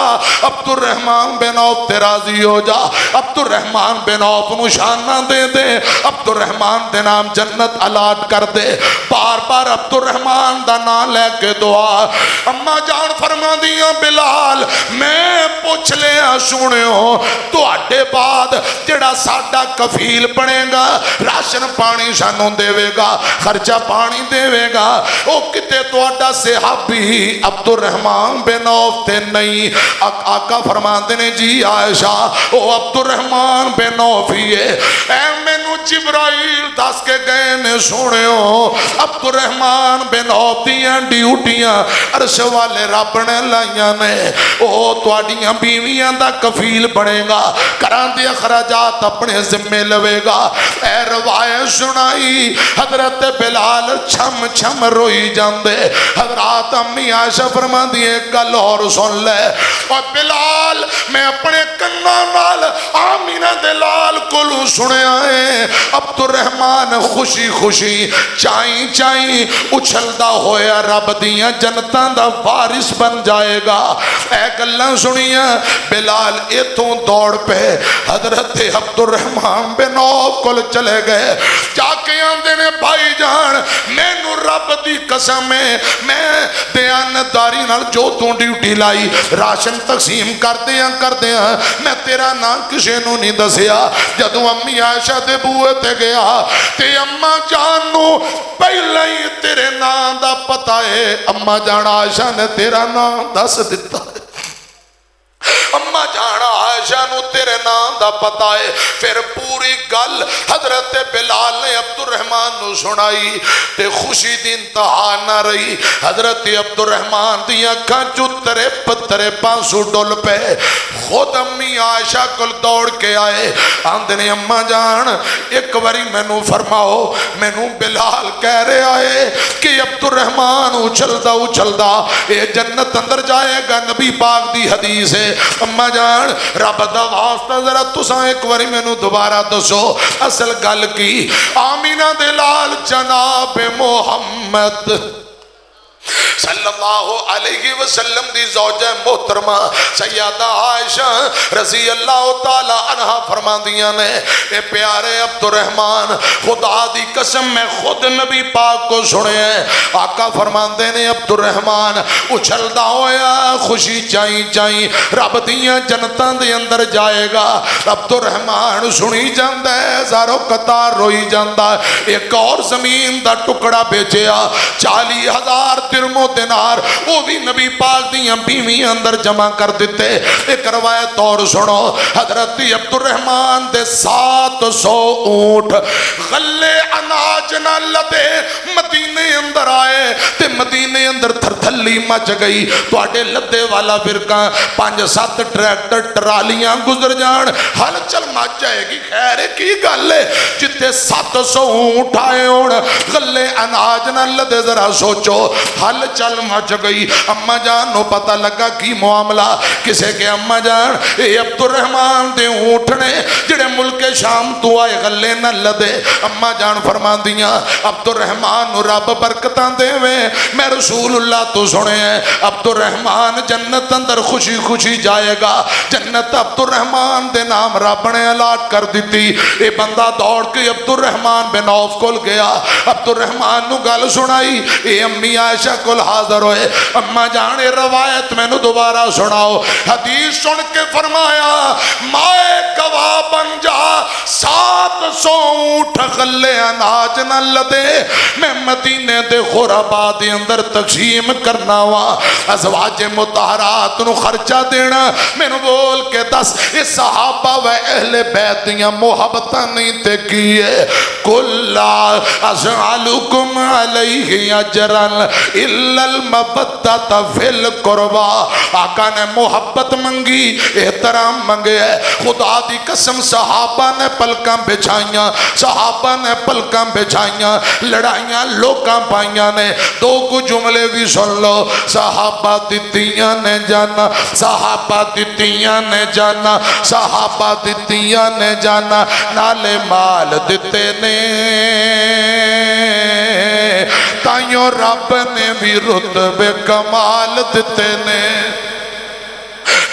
عبد الرحمن بن عوف تے راضی ہو جا عبد الرحمن بن عوف نو شانہ دے دے عبد الرحمن دے نام جنت الاٹ کر دے بار بار عبد الرحمن دا نام لے کے دعا اما جان فرما دیاں بلال میں پوچھ لیا سنیو تواڈے بعد جڑا ساڈا کفیل بنے گا راشن پانی سانوں دے گا خرچہ پانی دے گا او کتے تواڈا صحابی عبد الرحمن بن عوف تے نہیں آقا فرماندے نے جی عائشہ او عبد الرحمن بن عوف ہی ہے اے مینوں جبرائیل دس کے گئے نے سنیو عبد الرحمن بن عوف دیاں ڈیوٹیاں عرش والے رب نے لائیاں نے او تواڈیاں بیویاں دا کفیل بنے گا گھراں دے اخراجات اپنے ذمے لوے گا اے روایت سنائی حضرت بلال چھم چھم روئی جاندے حضرات امی عائشہ فرما دیے گل اور سن لے اور بلال میں اپنے کناں نال آمینہ دلال کولوں سنیا ہے عبد الرحمن خوشی خوشی چائیں چائیں اچھلدا ہویا رب دیاں جنتاں دا وارث بن جائے گا اے گلاں سنیاں بلال ایتھوں دوڑ پہ حضرت عبد الرحمن بن عوف کول چلے گئے جا کے آندے نے بھائی جان مینوں رب دی قسم ہے میں دیانتداری نال جو تو ڈیوٹی لائی راشن تقسیم کر دیاں میں تیرا نام کسے نو نہیں دسیا جدوں امی عائشہ دے بوئے تے گیا تے اما جان نو پہلے ہی تیرے نام دا پتہ ہے اما جان عائشہ نے تیرا نام دس دیتا ہے اما جانا عائشہ نو تیرے نام دا پتہ ہے پھر پوری گل حضرت بلال نے عبد الرحمن نو سنائی تے خوشی دی انتہا نہ رہی حضرت عبد الرحمن دی اکھاں چوں ترے پانسو ڈول پہ خود امی عائشہ کل دوڑ کے آئے آندے نے اما جان ایک باری مینوں فرماؤ مینوں بلال کہہ رہے آئے کہ عبد الرحمن اچھلدا اے جنت اندر جائے گا نبی پاک دی حدیث ہے اما جان رب دا واسطہ ذرا تساں ایک باری مینوں دوبارہ دسو اصل گل کی آمینہ دلال جناب محمد صلی اللہ علیہ وسلم دی زوجہ محترمہ سیدہ عائشہ رضی اللہ تعالی عنہ فرما دیاں نے اے پیارے عبد الرحمن خدا دی قسم میں خود نبی پاک کو سنے ہیں آقا فرماندے نے عبد الرحمن اچھلدا ہویا خوشی چائیں رب دیاں جنتاں دے اندر جائے گا عبد الرحمن سنی جاندہ ہے زارو قطار روئی جاندہ ہے ایک اور زمین دا ٹکڑا بیچیا 40,000 درم و دینار وہ بھی نبی پاک دیاں بیوی اندر جمع کر دیتے ایک روایت اور سنو حضرت عبد الرحمن دے 700 اونٹ غلے اناج نہ لدے مدینے مدینے اندر آئے تے مدینے اندر تھرتھلی مچ گئی تواڈے لدے والا فرقہ 5-7 ٹریکٹر ٹرالیاں گزر جان ہل چل مچ جائے گی خیر کی گل ہے جتے 700 اونٹ آئے ہون غلے اناج نہ لدے ذرا سوچو ہل چل مچ گئی اماں جان نو پتہ لگا کی معاملہ کسے کے اماں جان اے عبد الرحمن دے اونٹ نے جڑے ملک شام تو آئے غلے نہ لدے اماں جان فرمان دیاں عبد الرحمن نو رب برکتاں دے میں رسول اللہ تو سنے ہیں عبد الرحمن جنت اندر خوشی خوشی جائے گا جنت عبد الرحمن دے نام رب نے الاٹ کر دیتی اے بندہ دوڑ کے عبد الرحمن بن عوف کول گیا عبد الرحمن نو گل سنائی اے امی عائشہ کول حاضر ہوئے اماں جانے روایت میں نو دوبارہ سناؤ حدیث سن کے فرمایا مائے گواہ بن جا 700 اونٹ غلے اناج نہ لدے میں مدینے دے غربا دے اندر تقسیم کرنا وا ازواج مطہرات نو خرچہ دینا میں نو بول کے دس اس صحابہ و اہل بیت دیاں محبتاں نہیں تے کیے کلا اسألکم علیہ اجرا الا المبتۃ فی القربا آقا نے محبت منگی احترام منگے خدا دی قسم صحابہ نے پلکاں بچھائیاں صحابہ نے پلکاں بچھائیاں لڑائیاں لوکاں پائیاں نے دو کو جملے بھی سن لو صحابہ دتیاں نے جانا صحابہ دتیاں نے جانا صحابہ دتیاں نے جانا نالے مال دتے نے تائیوں رب نے بھی رتبے کمال دتے نے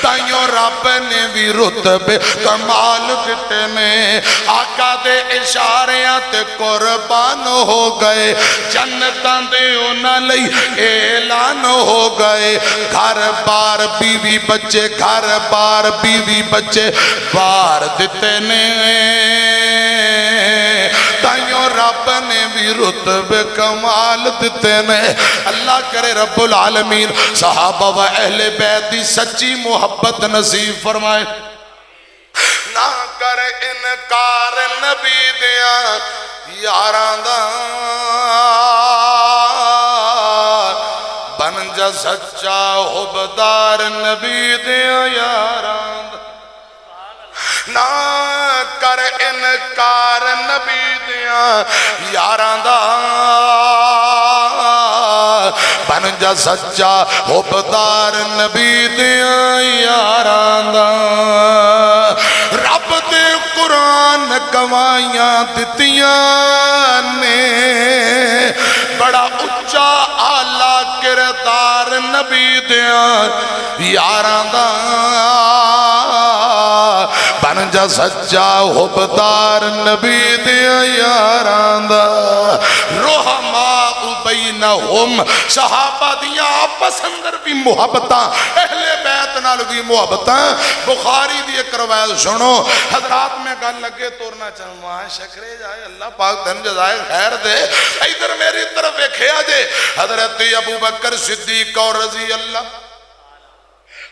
تائیوں رب نے بھی رتبے کمال دیتے نے آقا دے اشاریاں تے قربان ہو گئے جنتاں دے انہاں لئی اعلان ہو گئے گھر بار بیوی بچے گھر بار بیوی بچے بار دیتے نے تائیوں رب نے بھی رتبے کمال دیتے نے اللہ کرے رب العالمین صحابہ و اہل بیت دی سچی محبت نصیب فرمائے نہ کر انکار نبی دیا یاران دا بن جا سچا حبدار نبی دیا یاران دا نہ کر انکار نبی دیا یاران دا بن جا سچا حبدار نبی دیا یاران دا رب دے قرآن گوائیاں دتیاں نے بڑا اچھا آلہ کردار نبی دیا یاران دا بن جا سچا حبدار نبی دیا یاران دا رحماء بینہم صحابہ دیا آپس اندر بھی محبتاں اہل بیت نال بھی محبتاں بخاری دی ایک روایت سنو حضرات میں گل لگے تورنا چاہوں وہاں شکرے جائے اللہ پاک دن جزائے خیر دے ادھر میری طرف ایکھیا جے حضرت ابو بکر صدیق اور رضی اللہ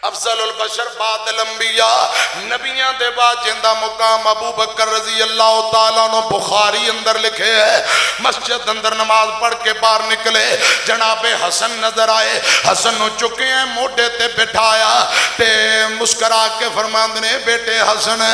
افضل البشر بعد الانبیاء نبیاں دے بعد جندہ مقام ابو بکر رضی اللہ تعالیٰ نے بخاری اندر لکھے ہے مسجد اندر نماز پڑھ کے باہر نکلے جناب حسن نظر آئے حسن نو چکے ہیں موڈے تے بٹھایا تے مسکرا کے فرماند نے بیٹے حسن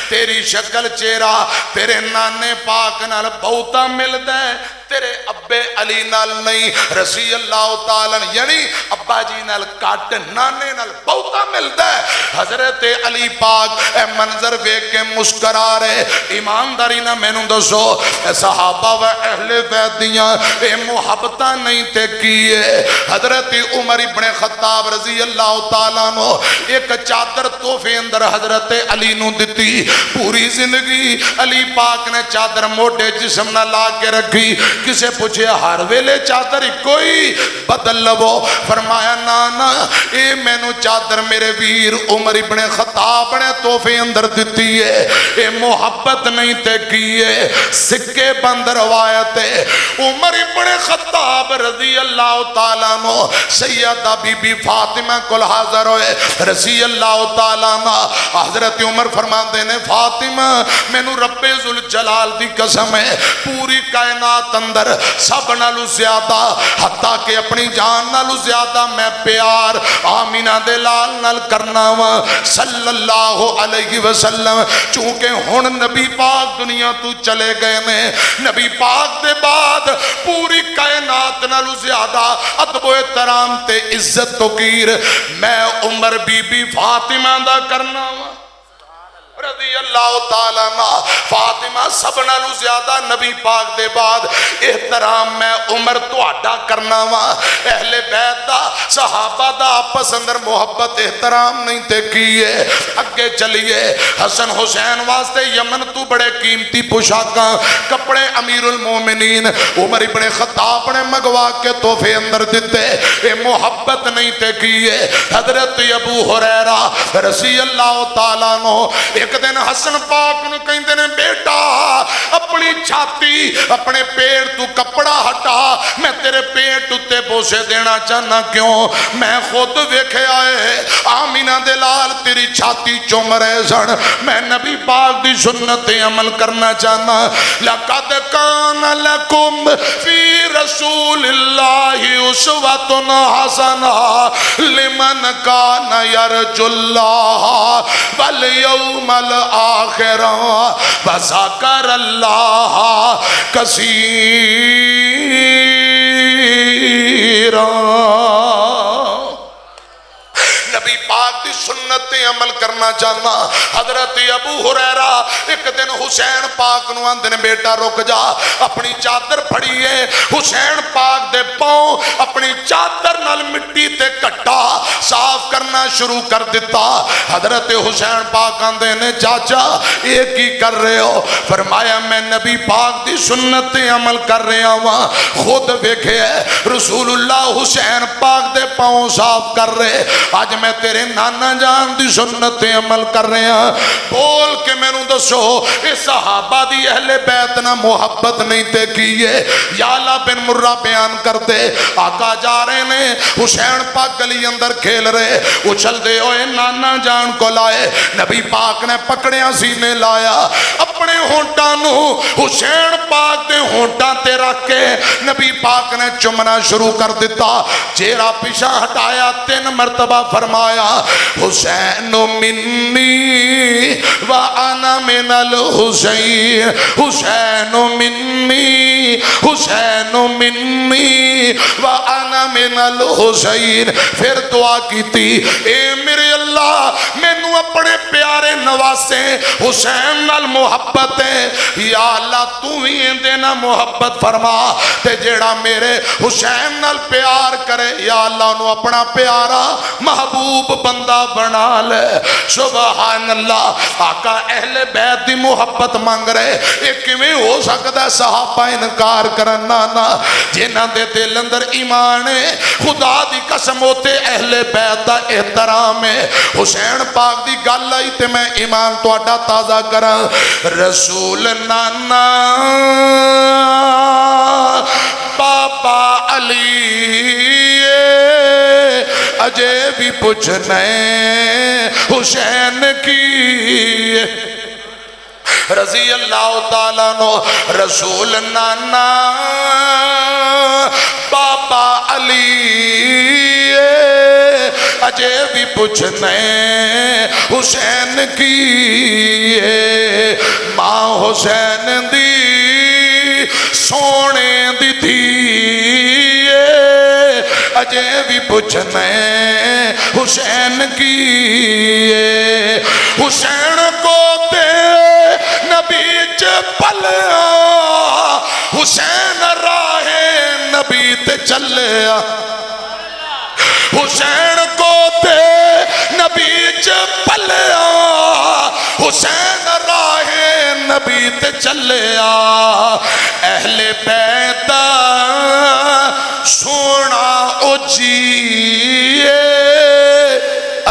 تیری شکل چہرہ تیرے نانے پاک نال بہتا مل دے تیرے ابے علی نال نہیں رضی اللہ تعالیٰ یعنی ابا جی نال کٹ نانے نال بہتا ملتا ہے حضرت علی پاک اے منظر ویک کے مسکرا رہے ایمانداری نہ میں نوں دسو اے صحابہ و اہل بیت دیاں اے محبتاں نہیں تے کیے حضرت عمر ابن خطاب رضی اللہ تعالیٰ نو ایک چادر تحفے اندر حضرت علی نو دتی پوری زندگی علی پاک نے چادر موٹے جسم نہ لا کے رکھی کسے پوچھے ہر ویلے چادر کوئی بدل لو فرمایا نانا اے میں نو چادر میرے ویر عمر ابن خطاب نے تحفے اندر دیتی ہے اے محبت نہیں تے کیے سکے بند روایت ہے عمر ابن خطاب رضی اللہ تعالیٰ نو سیدہ بی بی فاطمہ کل حاضر ہوئے رضی اللہ تعالیٰ نو حضرت عمر فرماندے نے فاطمہ میں نو رب ذوالجلال دی قسم ہے پوری کائنات اندر سب نالو زیادہ حتیٰ کہ اپنی جان نالو زیادہ میں پیار آمینہ دے لال نال کرنا وا صلی اللہ علیہ وسلم. چونکہ ہن نبی پاک دنیا تو چلے گئے نے, نبی پاک دے بعد پوری کائنات نالو زیادہ ادب و احترام تے عزت توقیر میں عمر بی بی فاطمہ دا کرنا وا رضی اللہ تعالیٰ عنہ. فاطمہ سب نالو زیادہ نبی پاک دے بعد احترام میں عمر تہاڈا کرنا وا. اہل بیت دا صحابہ دا آپس اندر محبت احترام نہیں تے کیے. اگے چلیے حسن حسین واسطے یمن تو بڑے قیمتی پوشاکاں کپڑے امیر المومنین عمر ابن خطاب نے منگوا کے تحفے اندر دیتے. اے محبت نہیں تے کیے. حضرت ابو ہریرہ رضی اللہ تعالیٰ عنہ ایک دن حسن پاک نو کہندے نے بیٹا اپنی چھاتی اپنے پیڑ تو کپڑا ہٹا, میں تیرے پیٹ اتے بوسے دینا چاہنا. کیوں؟ میں خود ویکھے آئے آمینہ دے لال تیری چھاتی چوم رہے سن, میں نبی پاک دی سنت عمل کرنا چاہنا. لَقَدْ كَانَ لَكُمْ فِي رَسُولِ اللَّهِ أُسْوَةٌ حَسَنَةٌ لِمَنْ كَانَ يَرْجُو اللَّهَ وَالْيَوْمَ الْآخِرَ وَذَكَرَ اللَّهَ كَثِيرًا. نبی پاک دی سنت عمل کرنا چاہنا. حضرت ابو ہریرہ ایک دن حسین پاک نو آندے نے بیٹا رک جا, اپنی چادر پھڑیے. حسین پاک دے پاؤں اپنی چادر نال مٹی تے کٹا صاف کرنا شروع کر دیتا. حضرت حسین پاک آندے نے چاچا ایک ہی کر رہے ہو؟ فرمایا میں نبی پاک دی سنت عمل کر رہا ہوں. خود ویکھے رسول اللہ حسین پاک دے پاؤں صاف کر رہے, آج میں تیرے نانا جان دی سنت عمل کر رہے ہیں. بول کے میں نو دسو اس صحابہ دی اہل بیت نہ محبت نہیں تے کیے. یالا بن مرہ بیان کرتے آقا جا رہے نے, حسین پاک گلی اندر کھیل رہے, اچھل دے ہوئے نانا جان کو لائے. نبی پاک نے پکڑیاں سینے لایا, اپنے ہونٹاں نو حسین پاک دے ہونٹاں تے رکھ کے نبی پاک نے چمنا شروع کر دیتا. چہرہ پیچھے ہٹایا, 3 مرتبہ فرمایا حسین منی وانا من الحسین, حسین منی, حسین منی وانا من الحسین. پھر دعا کی تھی اے میرے اللہ میں نو اپنے پیارے نواسے حسین نال محبت ہے, یا اللہ تو ہی دینا محبت فرما. تے جیڑا میرے حسین نال پیار کرے یا اللہ انہوں اپنا پیارا محبوب بندہ بنا لے. سبحان اللہ. آقا اہل بیت دی محبت مانگ رہے, ایک کیویں ہو سکتا ہے صحابہ انکار کرنا نا جنہاں دے دل اندر ایمان ہے. خدا دی قسم ہوتے اہل بیت دا احترام ہے. حسین پاک دی گل آئی تے میں ایمان تہاڈا تازہ کراں. رسول نانا بابا علی اجے بھی پوچھنے حسین کی رضی اللہ تعالیٰ عنہ. رسول نانا بابا علی اجے بھی پوچھنے حسین کی. ماں حسین دی سونے دی تھی اجے بھی پوچھنے حسین کی. حسین کو تے نبی پلیا, حسین راہ نبی تے چلیا. حسین کو تے نبی پلیا, حسین راہ نبی تے چلیا. اہل بیت سونا اجیے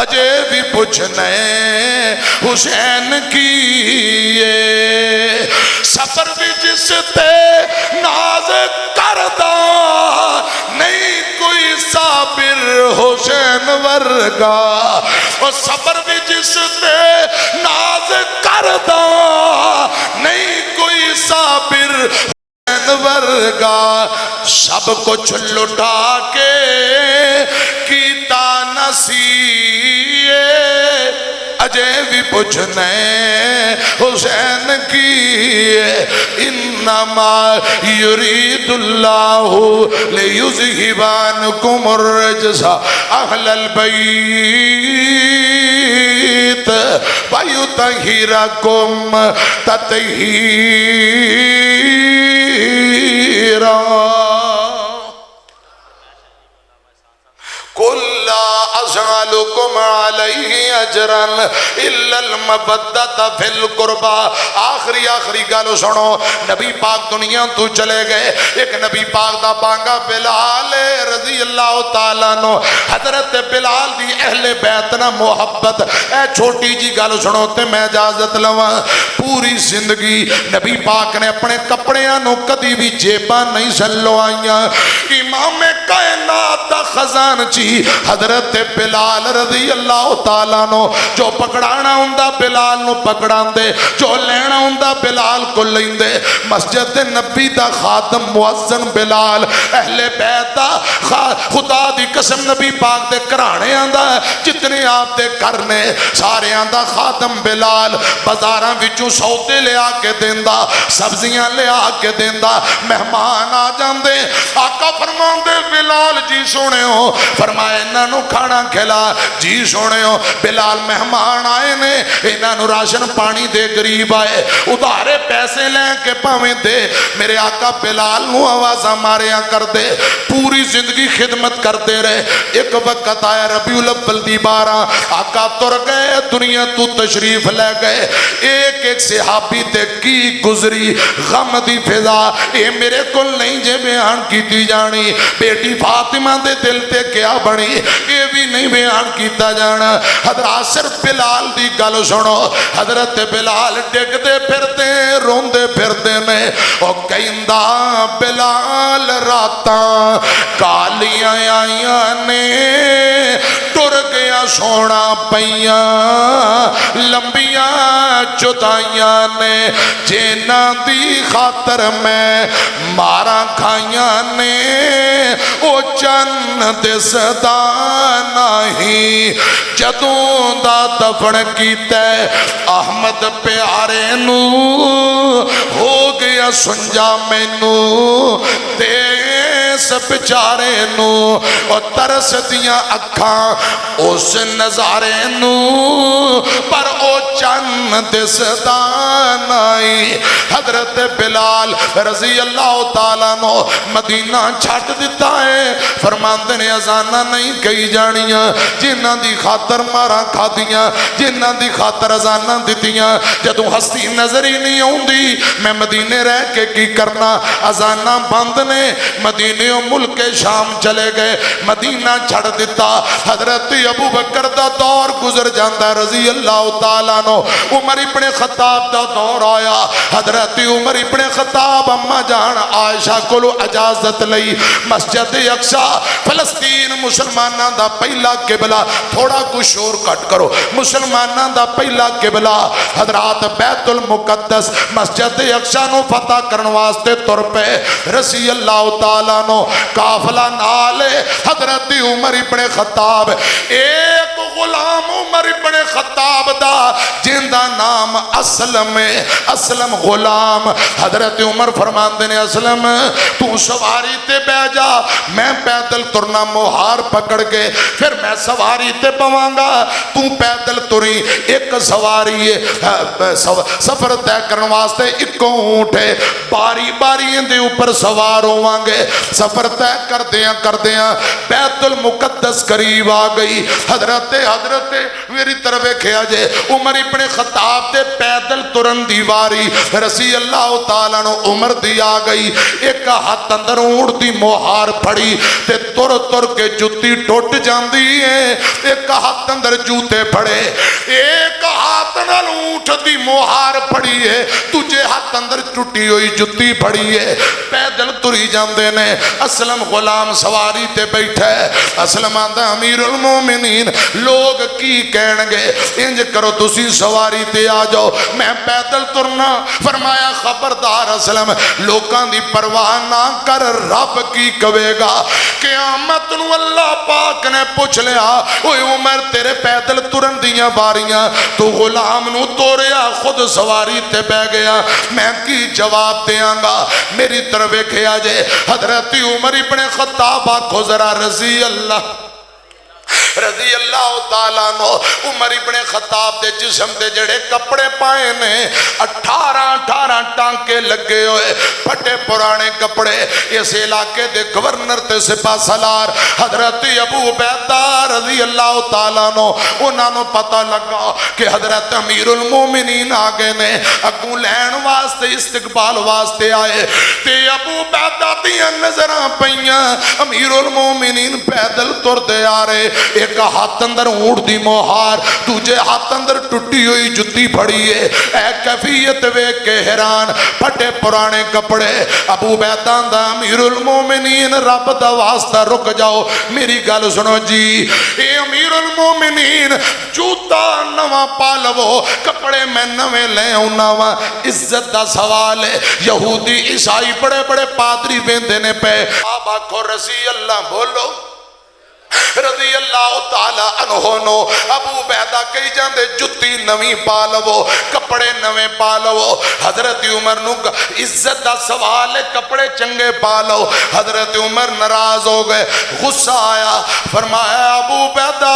اجے بھی پوچھنے حسین کی. سفر بھی جس تے ناز کردہ نہیں کوئی صابر حسین ورگا. اور سفر بھی جس تے ناز کردہ نہیں کوئی صابر حسین ورگا سب کچھ لٹا کے کیتا نسیے اجے بھی پوچھنے حسین کی انما یرید اللہ لیذہب عنکم الرجس اہل البیت ویطہرکم تطہیرا قل لا اسألکم علیہ اجرا الا المودۃ فی القربى۔ آخری گالو سنو، نبی پاک دنیا تو چلے گئے، ایک نبی پاک دا بانگا بلال رضی اللہ تعالیٰ نو، حضرت بلال دی اہل بیت نا محبت۔ اے چھوٹی جی گالو سنو تے میں اجازت لواں، پوری زندگی نبی پاک نے اپنے کپڑیاں نو کدی بھی جیباں نہیں سلوائیاں۔ امام کائنات دا خزان چی حضرت بلال رضی اللہ تعالیٰ نو، جو پکڑانا ہوندہ بلال نو پکڑان دے، جو لینا ہوندہ بلال کو لین دے۔ مسجد نبی دا خادم معزن بلال، اہل بیت دا خدا دی قسم نبی پاک دے کرانے آندہ جتنے آپ دے کرنے سارے آندہ خادم بلال، بازاراں وچوں سودے لے آکے دیندہ، سبزیاں لے آکے دیندہ، مہمان آ جاندے، آقا فرمان دے بلال جی سونے ہو، فرمائے انہاں نو کھانا کھلا، جی سونے ہو بلال مہمان آئے نے، انہاں نو راشن پانی دے، غریب آئے ادھارے پیسے لیں کے پاویں دے، میرے آقا بلال نو آوازہ ماریاں کر دے، پوری زندگی خدمت کر دے رہے۔ ایک وقت آیا ربیع الاول دی 12، آقا تر گئے، دنیا تو تشریف لے گئے، ایک صحابی تے کی گزری غم دی فضا، اے میرے کل نہیں جے بیان کی تی جانی، بیٹی فاطمہ دے دل تے کیا بنی یہ بھی نہیں بیان کیتا جانا۔ حضرات صرف بلال دی گل سنو، حضرت بلال ڈگ دے پھرتے روندے پھرتے نے، او کہندہ بلال راتاں کالیاں آئیاں نے، ٹر گیا سونا پیاں لمبیاں جدائیاں نے، جینا دی خاطر میں مارا کھائیاں نے، او چن دسدا نہیں جدوں دا دفن کیتا احمد پیارے نو، ہو گیا سنجا مینو دیس بچارے نو، اور ترس دیاں اکھاں اس نظارے نو، پر او چن دسدا نہیں۔ حضرت بلال رضی اللہ تعالیٰ نو مدینہ چھٹ دیتا ہے، فرماندے نے ازانہ نہیں کہی جانیاں، جنہ دی خاطر مارا کھا دیاں، جنہ دی خاطر ازانہ دیتیاں، جدو ہستی نظر ہی نہیں ہوندی میں مدینے رہ کے کی کرنا، ازانہ بند نے مدینے و ملک شام چلے گئے، مدینہ چھڑ دیتا۔ حضرت ابو بکر دا دور گزر جاندہ رضی اللہ تعالیٰ نو، عمر ابن خطاب دا دور آیا، حضرت عمر ابن خطاب اما جان عائشہ کو اجازت لئی، مسجد اقصی فلسطین مسلمانہ دا پہلا قبلہ، تھوڑا کچھ شور کٹ کرو، مسلمانہ دا پہلا قبلہ حضرات بیت المقدس مسجد اقصی نو فتح کرن واسطے تر پہ رضی اللہ تعالیٰ نو، قافلہ نالے حضرت عمر ابن خطاب، ایک غلام عمر ابن خطاب دا جن دا نام اسلم غلام، حضرت عمر فرماندے نے اسلم تو سواری تے بہ جا، میں پیدل ترنا مہار پکڑ کے پھر میں سواری تے پوانگا، تو پیدل تری، ایک سواری سفر طے کرن واسطے ایک اونٹے باری باری دے اوپر سوار ہوانگے، سفر طے کر دیاں بیت المقدس قریب آ گئی۔ حضرت میری طرف کھیا جے عمر ابن خطاب تے پیدل ترن دیواری رضی اللہ تعالیٰ نو عمر دی آ گئی، ایک ہاتھ اندر اونٹ دی مہار پھڑی تے تر کے جتی ٹوٹ جاندی ہے، ایک ہاتھ اندر جوتے پھڑے، ایک ہاتھ نال اونٹ دی موہار پڑی ہے، دوجے ہاتھ اندر ٹوٹی ہوئی جتی پڑی ہے، پیدل تری جاندے نے۔ اسلم غلام سواری تے بیٹھا ہے، اسلم آندا امیر المومنین لوگ کی کہن گے، انج کرو تسی سواری تے آ جاؤ، میں پیدل ترنا۔ فرمایا خبردار اسلم، لوکاں دی پرواہ نہ کر، رب کی کہے گا۔ قیامت نو اللہ پاک نے پوچھ لیا، اوے عمر تیرے پیدل ترن دیاں باریاں، تو غلام نو توریا خود سواری تے بہ گیا، میں کی جواب دیاں گا؟ میری طرف کیا جے حضرت عمر ابن خطاب آکھو ذرا رضی اللہ تعالیٰ عنہ۔ عمر ابن خطاب دے جسم دے جڑے کپڑے پائے نے 18 ٹانکے لگے ہوئے، پھٹے پرانے کپڑے۔ اس علاقے دے گورنر تے سپاہ سالار حضرت ابو عبیدہ رضی اللہ تعالیٰ عنہ، انہاں نو پتہ لگا کہ حضرت امیر المومنین آگے نے، اگوں لین واسطے استقبال واسطے آئے، تے ابو عبیدہ دیاں نظراں پئیاں، امیر المومنین پیدل تر دے آ رہے، ایک ہاتھ اندر اونٹ دی موہار، دوجے ہاتھ اندر ٹوٹی ہوئی جتی پڑی ہے، اے کیفیت ویکھ کے حیران، پھٹے پرانے کپڑے۔ ابو عبیدہ دا امیر المومنین رب دا واسطہ رک جاؤ، میری گل سنو جی، اے امیر المومنین جوتا نواں پا لو، کپڑے میں نویں لے آنا وا، عزت دا سوال ہے۔ یہودی عیسائی بڑے بڑے پادری ویندے نے پے، آپ آکھو رضی اللہ بولو رضی اللہ تعالیٰ عنہ نو۔ ابو عبیدہ کہی جاندے جتی نویں پا لو، کپڑے نویں پا لو۔ حضرت عمر نو عزت دا سوال ہے، کپڑے چنگے پا لو۔ حضرت عمر ناراض ہو گئے، غصہ آیا، فرمایا ابو عبیدہ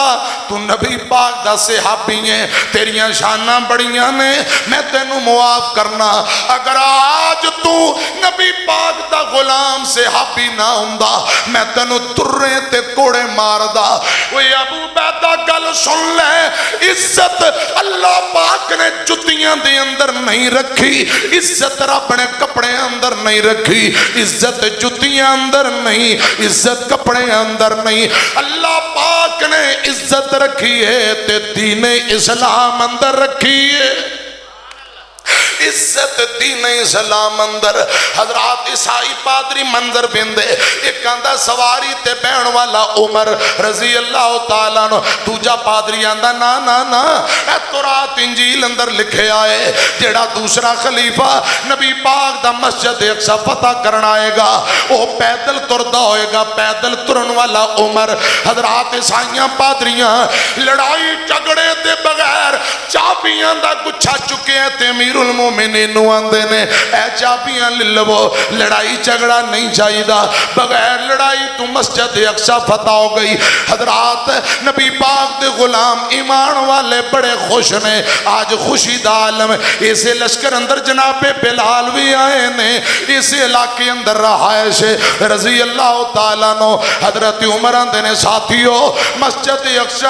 تو نبی پاک دا صحابی ہیں، تیریاں شاناں بڑیاں نے، میں تینوں معاف کرنا، اگر آج تو نبی پاک دا غلام صحابی نہ ہوندا میں تینوں ترے تے کوڑے ماردا۔ وہ ابو عبیدہ گل سن لے، عزت اللہ پاک نے جتیاں دے اندر نہیں رکھی، عزت رب نے کپڑے اندر نہیں رکھی، عزت جتیاں اندر نہیں، عزت کپڑے اندر نہیں، اللہ پاک نے عزت رکھی ہے تے دین اسلام اندر رکھی ہے، عزت دین اسلام اندر۔ حضرات عیسائی پادری منظر بندے، ایک آندہ سواری تے بہن والا عمر رضی اللہ تعالیٰ عنہ، دوجا پادری آندہ نا نا نا، اے تورات انجیل اندر لکھے آئے، جیڑا دوسرا خلیفہ نبی پاک دا مسجد اقصی فتح کرنا آئے گا، وہ پیدل تردہ ہوئے گا، پیدل ترن والا عمر۔ حضرات عیسائیاں پادریاں لڑائی جھگڑے دے بغیر چابیاں دا گچھا چکے ہیں تے امیر المومنین آندے نے، اے چابیاں للو، لڑائی جھگڑا نہیں چاہیے دا، بغیر لڑائی تو مسجد اقصی فتح ہو گئی۔ حضرات نبی پاک دے غلام ایمان والے بڑے خوش نے، آج خوشی دا عالم، اسے لشکر اندر جناب بلال بھی آئے نے، اسے علاقے اندر رہائش رضی اللہ تعالیٰ عنہ۔ حضرت عمر آندے نے ساتھیو، مسجد اقصی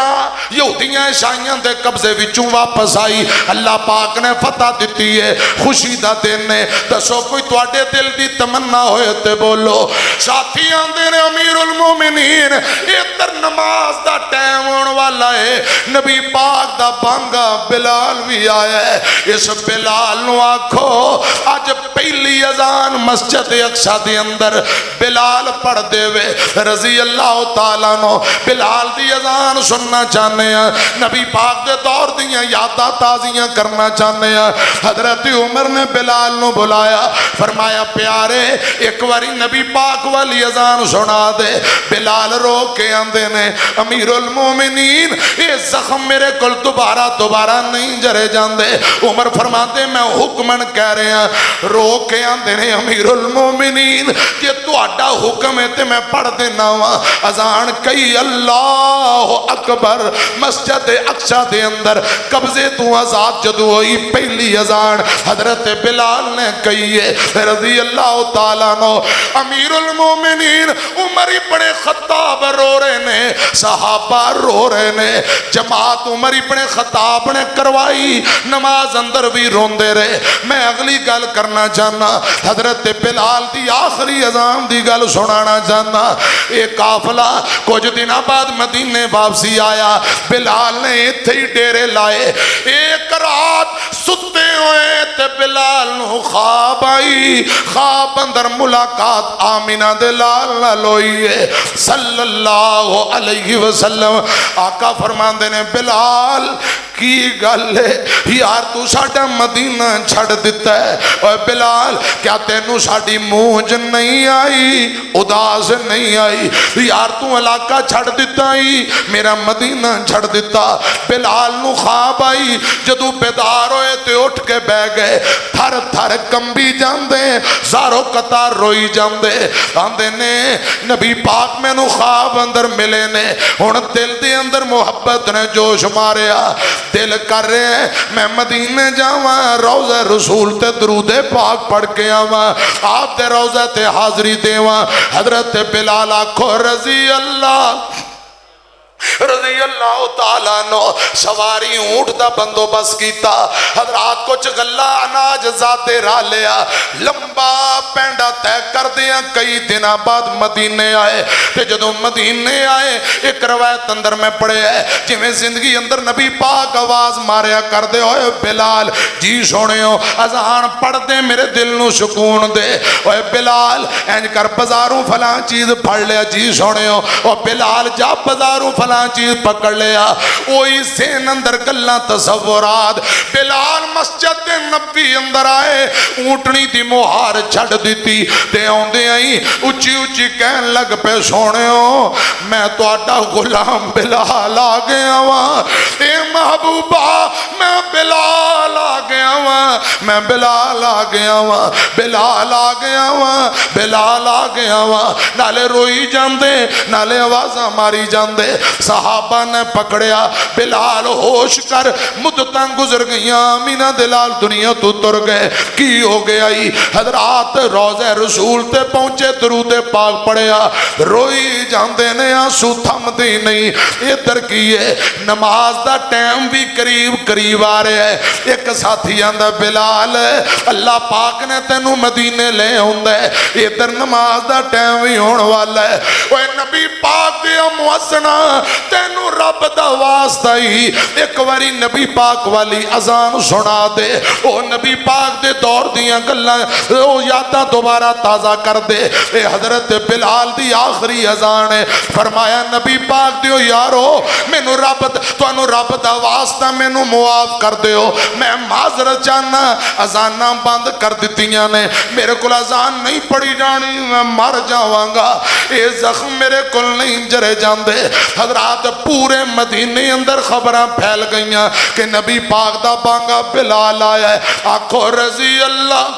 یہودیاں عیسائیاں دے قبضے وچوں واپس آئی، اللہ پاک نے فتح دیتی ہے، خوشی دا دن ہے، دسو کوئی تواڈے دل دی تمنا ہوئے تے بولو۔ ساتھی آندے نے امیر المومنین ادھر نماز دا ٹائم ہون والا ہے، نبی پاک دا بانگا بلال بھی آیا ہے، اس بلال نو آکھو آج پہلی اذان مسجد اقصی دے اندر بلال پڑھ دے وے رضی اللہ تعالیٰ عنہ۔ بلال دی اذان سننا چاہنے ہیں، نبی پاک دے دور دیاں یاداں تازیاں کرنا چاہنے ہیں۔ حضرت عمر نے بلال نو بلایا، فرمایا پیارے ایک واری نبی پاک والی اذان سنا دے۔ بلال رو کے آندے نے امیر المومنین یہ زخم میرے کل دوبارہ نہیں جرے جاندے۔ عمر فرماتے میں حکمن کہہ رہے ہیں، رو کے آندے نے امیر المومنین یہ تو اڈا حکم ہے تے میں پڑھ دینا ہوا اذان کئی اللہ اکبر مسجد اقصی دے اندر قبضے تو آزاد جدو ہوئی پہلی اذان حضرت بلال نے کہی ہے رضی اللہ تعالیٰ عنہ۔ امیر المومنین عمر ابن خطاب رو رہے نے، صحابہ رو رہے نے، جماعت عمر ابن خطاب نے کروائی، نماز اندر بھی روندے رہے۔ میں اگلی گل کرنا چاہتا چاہنا حضرت بلال دی آخری اذان دی گل سنانا چاہنا ایک قافلہ کچھ دن بعد مدینے واپسی آیا بلال نے اتھے ہی ڈیرے لائے ایک رات ستے ہوئے تے بلال نو خواب آئی خواب اندر ملاقات آمینہ دے لال نال ہوئی ہے صلی اللہ علیہ وسلم آقا فرماندے نے بلال کی گل ہے یار تو ساڈا مدینہ چھڑ دیتا ہے اور بلال کیا تینوں ساڈی مونج نہیں آئی اداس نہیں آئی یار تو علاقہ چھڑ دیتا ہی میرا مدینہ چھڑ دیتا بلال نو خواب آئی جدو بیدار ہوئے تے اٹھ کے بہ گئے تھر تھر کمبی جاندے زارو قطار روئی جاندے آندے نے نبی پاک میں نو خواب اندر ملے نے ہن دل دے اندر محبت نے جوش ماریا دل کر رہے ہیں میں مدینے جاواں روضہ رسول تے درود پاک پڑھ کے آواں آپ تے روضہ تے حاضری دیواں حضرت بلال آکھو رضی اللہ تعالیٰ نو سواری اونٹ دا بندوبست کیتا حضرات کچھ غلہ اناج زادے را لیا لمبا پینڈا تے کر دیا کئی دن بعد مدینے آئے تے جدو مدینے آئے ایک روایت اندر میں پڑھے ہے جویں زندگی اندر نبی پاک آواز ماریا کر دے ہوئے بلال جی سونے ہو اذان پڑھ دے میرے دل نو سکون دے اوے بلال اینج کر بازاروں فلاں چیز پڑھ لیا جی سونے ہو او بلال جا بازاروں فلاں چیز پکڑ لیا وہی سین اندر گلاں تصورات بلال مسجد نبی اندر آئے اونٹنی دی مہار چھڑ دیتی تے آندے آئی اچھی اچھی کہن لگ پہ سونے ہو میں تو آٹا غلام بلال آ گیا ہوا اے محبوبہ میں بلال آ گیا ہوا میں بلال آ گیا ہوا بلال آ گیا ہوا بلال آ گیا ہوا نالے روئی جاندے نالے آوازاں ماری جاندے صحابہ نے پکڑیا بلال ہوش کر مدتاں گزر گئیاں آمینہ دلال دنیا تو تر گئے کی ہو گیا ہی حضرات روضہ رسول تے پہنچے درود پاک پڑھیا روئی جاندے نے آنسو تھم دی نہیں ادھر کیے نماز دا ٹائم بھی قریب آ رہے ہیں ایک ساتھی آندہ بلال اللہ پاک نے تینوں مدینے لے ہوندے ادھر نماز دا ٹائم بھی ہون والا ہے اوہ نبی پاک دیا مؤذنہ تینوں رب دا واسطہ ہی ایک واری نبی پاک والی اذان سنا دے او نبی پاک دے دور دیاں گلاں او یاداں دوبارہ تازہ کر دے اے حضرت بلال دی آخری اذان ہے فرمایا نبی پاک دیو یارو مینوں رب دا واسطہ مینوں معاف کر دیو میں معذرت چاہنا اذاناں بند کر دتیاں نے میرے کول اذان نہیں پڑھی جانی میں مر جاواں گا اے زخم میرے کول نہیں جرے جاندے حضرات پورے مدینے اندر خبراں پھیل گئیاں کہ نبی پاک دا بانگا بلال آیا ہے آکھو رضی اللہ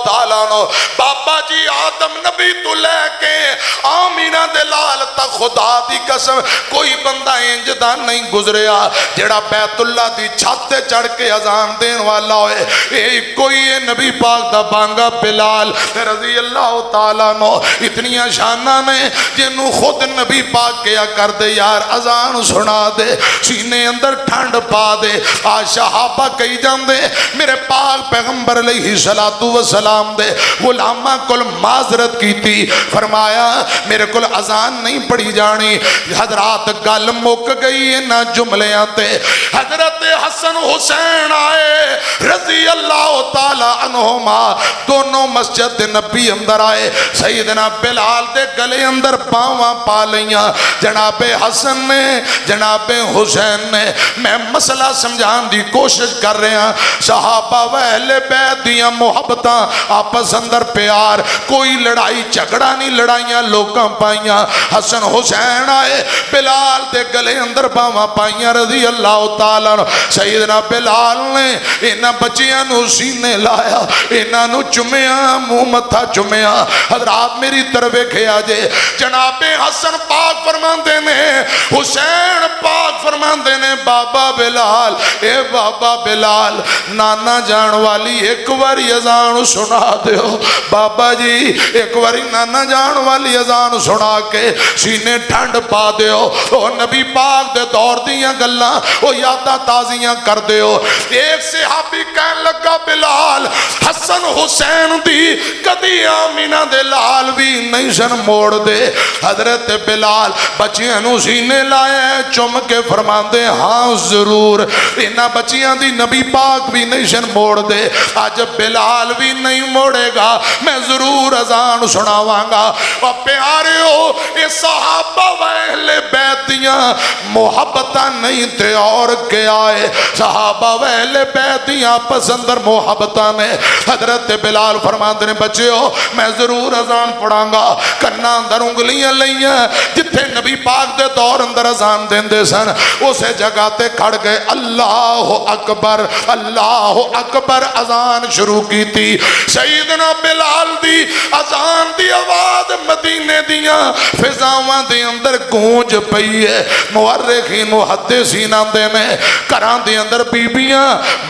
تعالیٰ عنہ بابا جی آدم نبی تو لے کے آمینہ دلال تا خدا دی قسم کوئی بندہ انجدہ نہیں گزریا جڑا بیت اللہ دی چھاتے چڑھ کے اذان دین والا ہوئے اے کوئی نبی پاک دا بانگا بلال رضی اللہ تعالیٰ عنہ اتنی شانہ نے جنہوں خود نبی پاک کیا کر دے یار اذان سنا دے سینے اندر ٹھنڈ پا دے آج صحابہ کہی جان دے میرے پاک پیغمبر علیہ السلام دے غلامہ کل معذرت کی تھی فرمایا میرے کل اذان نہیں پڑھی جانی حضرات گل مک گئی نہ جملے آتے حضرت حسن حسین آئے رضی اللہ تعالی عنہما دونوں مسجد نبی اندر آئے سیدنا بلال دے گلے اندر پاواں پا لیاں جناب حسن نے جناب حسین نے میں مسئلہ سمجھان دی کوشش کر رہے ہیں صحابہ و اہل بیت دیاں محبتاں آپس اندر پیار کوئی لڑائی جھگڑا نہیں لڑائیاں لوکاں پائیاں حسن حسین آئے بلال دے گلے اندر باواں پائیاں رضی اللہ تعالیٰ سیدنا بلال نے انہاں بچیاں نو سینے لایا انہاں نو چمیا منہ متھا چمیا حضرات میری طرف کھیا جے جناب حسن پاک فرماندے نے حسین پاک فرماندے نے بابا بلال اے بابا بلال نانا جان والی ایک واری اذان سنا دیو بابا جی ایک واری نانا جان والی اذان سنا کے سینے ٹھنڈ پا دیو او نبی پاک دے دور دیاں گلاں او یاداں تازیاں کر دیو ایک صحابی صحابی کہن لگا بلال حسن حسین دی کدی آمینہ دے لال بھی نہیں سن موڑ دے. حضرت بلال بچیاں نو سینے لائے چم کے فرمان دے ہاں ضرور انہاں بچیاں دی نبی پاک بھی نہیں سن موڑ دے. آج بلال بھی نہیں موڑے گا میں ضرور اذان سناواں گا. اور پیاریو یہ صحابہ و اہل بیت دیاں محبتاں نہیں تھے اور کیا ہے صحابہ و اہل بیت دیاں پسندر محبتاں نے. حضرت بلال فرماندے نے بچیو میں ضرور اذان پڑھاں گا. کنا اندر انگلیاں لئیاں جتھے نبی پاک دے دور اندر اذان دیندے سن اسے جگہ تے کھڑ گئے اللہ اکبر اللہ اکبر اذان شروع کی تھی. سیدنا بلال دی اذان دی آواز مدینے دیاں فضاواں دے اندر گونج پئی ہے. مورخین محدثین آندے نے گھراں دے اندر بیبیاں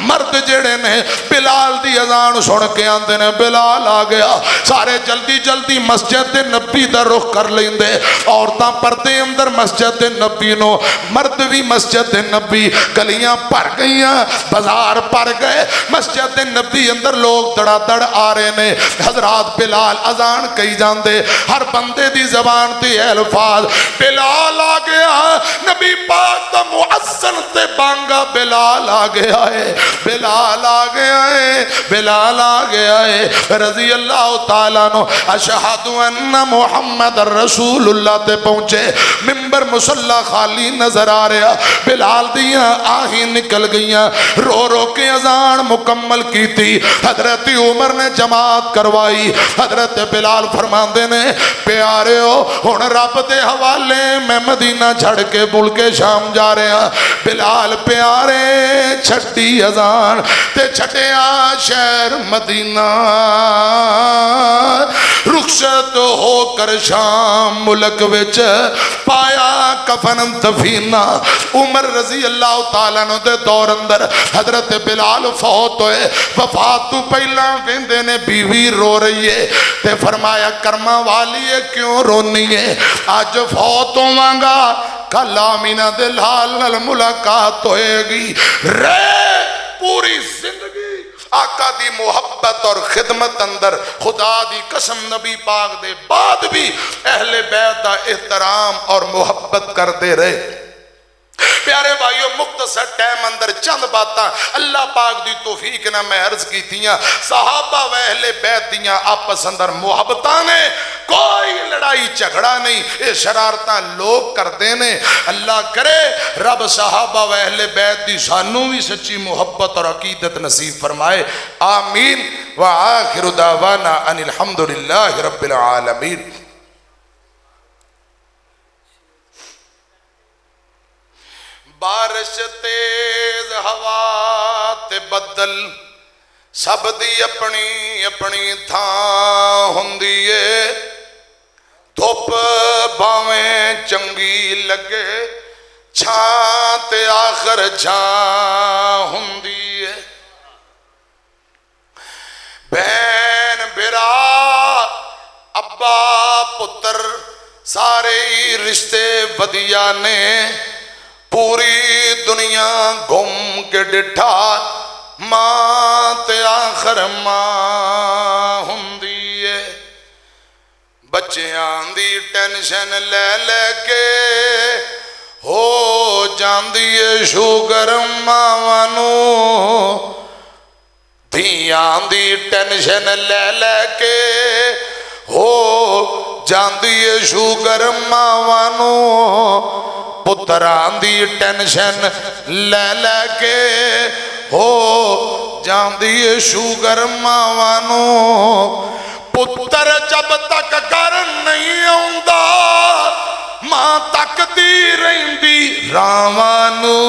مرد جڑے نے بلال دی اذان سن کے آندے نے بلال آ گیا. سارے جلدی جلدی مسجد نبی دا رخ کر لیندے. عورتاں پردے اندر مسجد نبی نو مرد بھی مسجد نبی. گلیاں پر گئیاں بازار پر گئے مسجد نبی اندر لوگ دڑا دڑ آ رہے نے. حضرات بلال اذان کہی جاندے ہر بندے دی زبان تے الفاظ. بلال آ گیا نبی پاک دا مؤذن تے بانگا بلال آ گیا ہے بلال آ گیا ہے بلال آ گیا ہے رضی اللہ تعالیٰ عنہ. اشہد ان محمد رسول اللہ تے پہنچے. ممبر مصلی خالی نظر آ رہا. بلال دیاں آہیں نکل گئیاں رو رو کے اذان مکمل کی تھی. حضرت عمر نے جماعت کروائی. حضرت بلال فرماندے نے پیارے ہو ہن رب دے حوالے میں مدینہ چھڑ کے ملک شام جا رہے ہیں. بلال پیارے چھٹی اذان تے چھٹیا شہر مدینہ رخصت ہو کر شام ملک وچ پایا کفن دفینہ. عمر رضی اللہ تعالیٰ عنہ دے دور اندر حضرت بلال فوت ہوئے. وفات تو پہلا ویندے نے بیوی رو رہی ہے تے فرمایا کرما والی ہے کیوں رونی ہے آج فوت ہوواں گا کل آمینہ دے لال نال ملاقات ہوئے گی. رے پوری زندگی آقا دی محبت اور خدمت اندر خدا دی قسم نبی پاک دے بعد بھی اہل بیت دا احترام اور محبت کر دے رہے. پیارے بھائیو مختصر ٹائم اندر چند باتاں اللہ پاک دی توفیق نہ میں عرض کی تھیاں. صحابہ و اہل بیت دیاں آپس اندر محبتاں نے کوئی لڑائی جھگڑا نہیں. یہ شرارتاں لوگ کر دینے. اللہ کرے رب صحابہ و اہل بیت دی سانوں بھی سچی محبت اور عقیدت نصیب فرمائے. آمین. وآخر دعوانا ان الحمدللہ رب العالمین. بارش تیز ہوا تے بدل سب دی اپنی اپنی تھاں ہوندی ہے. دھوپ باویں چنگی لگے چھاں تے آخر چھاں ہوندی ہے. بہن برا ابا پتر سارے رشتے ودیا نے پوری دنیا گھوم کے ڈٹھا ماں تے آخر ماں ہوندی ہے. بچیاں دی ٹینشن لے لے کے ہو جاندی ہے شوگر ماواں نوں. دھیاں دی ٹینشن لے لے کے ہو جاندی ہے شوگر ماواں نوں. پتران دی ٹینشن لے لے کے ہو جاندی ہے شوگر ماواں نوں. پتر جب تک گھر نہیں آوندا ماں تک دی رہندی راواں نوں.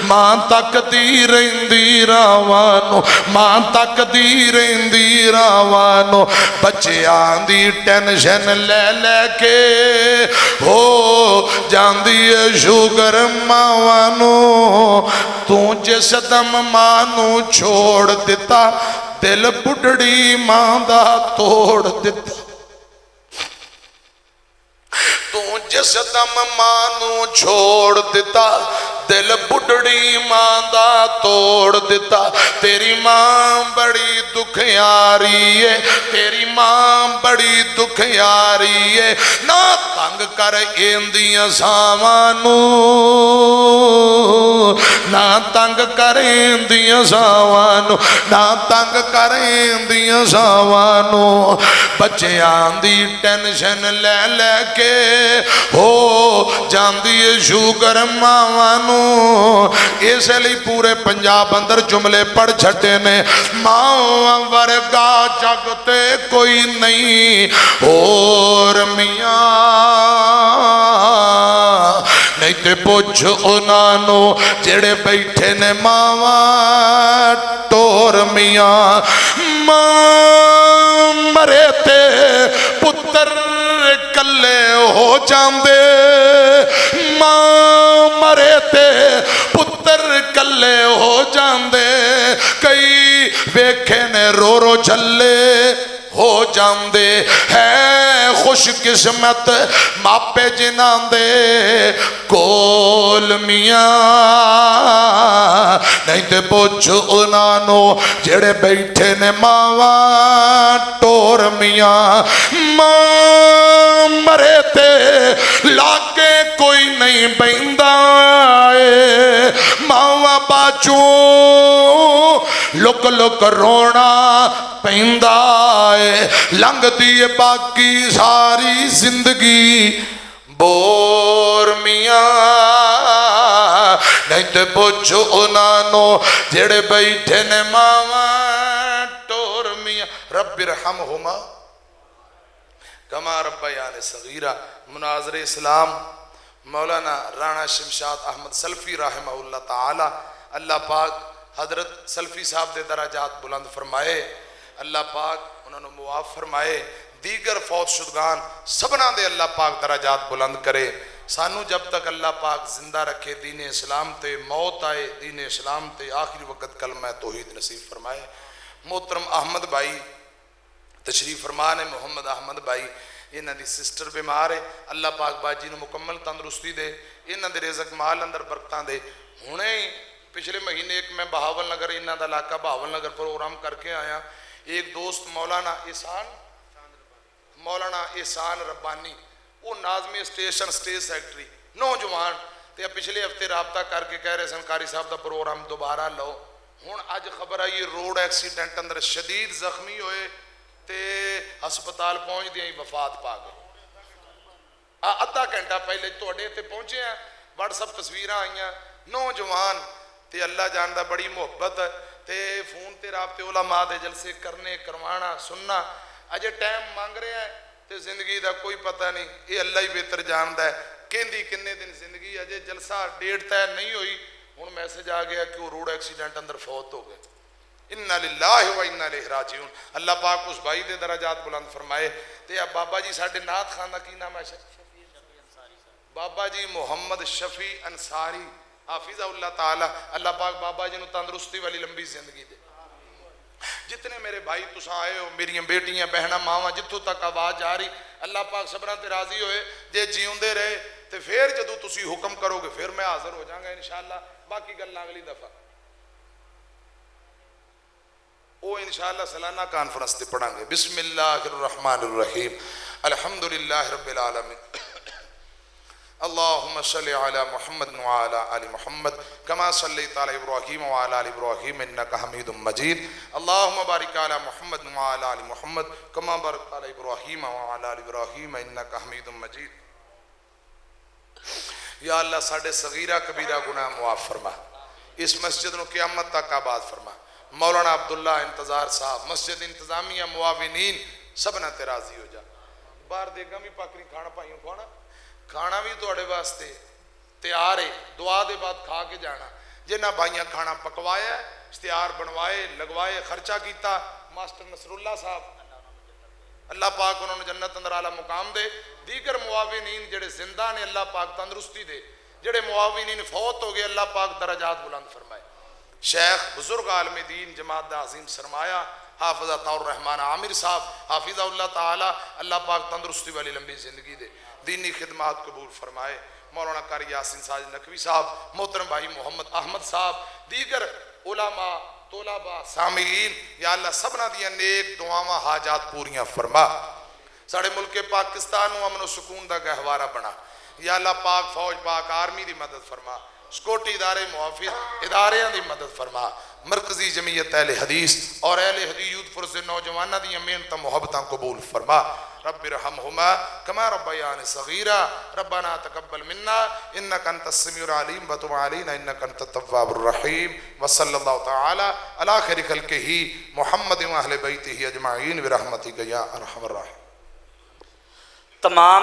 ماں تک دی رہندی راواں نوں ماں تک دی رہندی راواں نوں. بچیاں دی ٹینشن لے لے کے ہو جاندی ہے شوگر ماواں نوں. تو جس دم ماں نوں چھوڑ دیتا دل بڑھڑی ماں دا توڑ دیتا. تو جس دم ماں نوں چھوڑ دیتا دل بڑھڑی توڑ دیتا تیری ماں بڑی دکھیاری ہے تیری ماں بڑی دکھیاری ہے نہ تنگ کر ایندیاں ساوانو نہ تنگ کر ایندیاں ساوانو نہ تنگ کر ایندیاں ساوانو بچیاں دی ٹینشن لے لے کے ہو جاندی شوگر ماوانو اس لیے پورے پنجاب اندر جملے پڑھ چھٹے نے ماں ورگا جگتے کوئی نہیں اور میاں نہیں تے پوچھ انانو جڑے بیٹھے نے ماں ٹور میاں ماں مرے تے پتر کلے ہو جاندے ماں مرے تے پتر کلے ہو جاندے کئی ویکھے نے رو رو جھلے ہو جاندے ہے خوش قسمت ماپے جنان دے کول میاں نہیں تے پوچھ انانو جڑے بیٹھے نے ماواں ٹور میاں ماں مرے تے لاکے کوئی نہیں بیندہ ہے ماواں باچوں لک لک رونا پیندہ ہے لنگ دیئے باقی ساری زندگی بور میاں نہیں تے پوچھو انانو جڑے بیٹھے نے ماواں ٹور میاں رب ارحمہما کما ربیان صغیرہ مناظر اسلام مولانا رانا شمشاد احمد سلفی رحمہ اللہ تعالی اللہ پاک حضرت سلفی صاحب دے درجات بلند فرمائے اللہ پاک انہوں نے معاف فرمائے دیگر فوت شدگان سبنا دے اللہ پاک درجات بلند کرے سانو جب تک اللہ پاک زندہ رکھے دین اسلام تے موت آئے دین اسلام تے آخری وقت کلمہ توحید نصیب فرمائے محترم احمد بھائی تشریف فرمان ہے محمد احمد بھائی انہاں دی سسٹر بیمار ہے اللہ پاک باجی نو مکمل تندرستی دے انہاں دے رزق مال اندر برکتاں دے ہونے پچھلے مہینے ایک میں بہاول نگر انہاں دا علاقہ بہاول نگر پروگرام کر کے آیا ایک دوست مولانا احسان ربانی وہ ناظم اسٹیشن سٹیج سیکٹری نوجوان تے پچھلے ہفتے رابطہ کر کے کہہ رہے سن قاری صاحب دا پروگرام دوبارہ لو ہن اج خبر آئی روڈ ایکسیڈنٹ اندر شدید زخمی ہوئے تے ہسپتال پہنچ دیاں وفات پا گئے ادھا گھنٹہ پہلے تواڈے تے پہنچے ہیں واٹس اپ تصویراں آئیاں نوجوان تے اللہ جاندا بڑی محبت تے فون تے رابطے علماء دے جلسے کرنے کروانا سننا اجے ٹائم مانگ رہے ہیں تے زندگی دا کوئی پتہ نہیں یہ اللہ ہی بہتر جاندا ہے کہندی کنے دن زندگی اجے جلسہ ڈیٹ طے نہیں ہوئی ہن میسج آ گیا کہ وہ روڈ ایکسیڈنٹ اندر فوت ہو گئے انا للہ و انا الیہ راجعون اللہ پاک اس بھائی دے درجات بلند فرمائے تے اب بابا جی ساڈے نعت خان دا کی نام ہے بابا جی محمد شفیع انصاری حافظہ اللہ تعالی اللہ پاک بابا جی نو تندرستی والی لمبی زندگی دے جتنے میرے بھائی تساں آئے ہو میری بیٹیاں بہناں ماواں جتوں تک آواز جا رہی اللہ پاک سبراں تے راضی ہوئے جے جیوندے رہے تے پھر جدوں تسی حکم کرو گے پھر میں حاضر ہو جاؤں گا انشاءاللہ باقی گلاں اگلی دفعہ وہ انشاءاللہ سالانہ کانفرنس تے پڑھاں گے بسم اللہ الرحمن الرحیم الحمدللہ رب العالمین اللہم صلی علی محمد وعلی آل محمد کما صلیت علی ابراہیم وعلی آل ابراہیم انکا حمید مجید اللہم بارک علی محمد وعلی آل محمد کما بارک علی ابراہیم وعلی آل ابراہیم انکا حمید مجید یا اللہ ساڑھے صغیرہ کبیرہ گناہ معاف فرما اس مسجد نو قیامت تک آباد فرما مولانا عبداللہ انتظار صاحب مسجد انتظامیہ معاونین سبنا تے راضی ہو جا بار دے گا بھی پاکری کھانا پائیوں کھانا کھانا بھی توڑے واسطے تیار ہے دعا دے بعد کھا کے جانا جنہ بھائیاں کھانا پکوایا اشتہار بنوائے لگوائے خرچہ کیتا ماسٹر نصر اللہ صاحب اللہ پاک انہوں نے جنت اندر اعلیٰ مقام دے دیگر معاونین جڑے زندہ نے اللہ پاک تندرستی دے جڑے معاونین فوت ہو گئے اللہ پاک درجات بلند فرمائے شیخ بزرگ عالم دین جماعت دا عظیم سرمایہ حافظہ طور رحمان عامر صاحب حافظہ اللہ تعالی اللہ پاک تندرستی والی لمبی زندگی دے دینی خدمات قبول فرمائے مولانا قاری یاسین ساجد نقوی صاحب، محترم بھائی محمد احمد صاحب، دیگر علماء، طلباء، سامعین، یا اللہ سبنا دیا نیک دعاواں حاجات پوریاں فرما، ساڑھے ملک پاکستان امن و سکون دا گہوارہ بنا، یا اللہ پاک فوج پاک آرمی دی مدد فرما، سکوٹی ادارے محافظ اداریاں دی مدد فرما، مرکزی جمعیت اہل حدیث اور اہل حدیث یوتھ فرس نوجوانہ دی محنت محبتاں قبول فرما، رب ارحمہما کما ربیان صغیرا، ربنا تقبل منا انک انت السمیع العلیم وتب علینا انک انت التواب الرحیم، وصلی اللہ تعالی علی خیر خلقہ محمد و اہل بیتہ اجمعین برحمتک یا ارحم الراحمین۔ تمام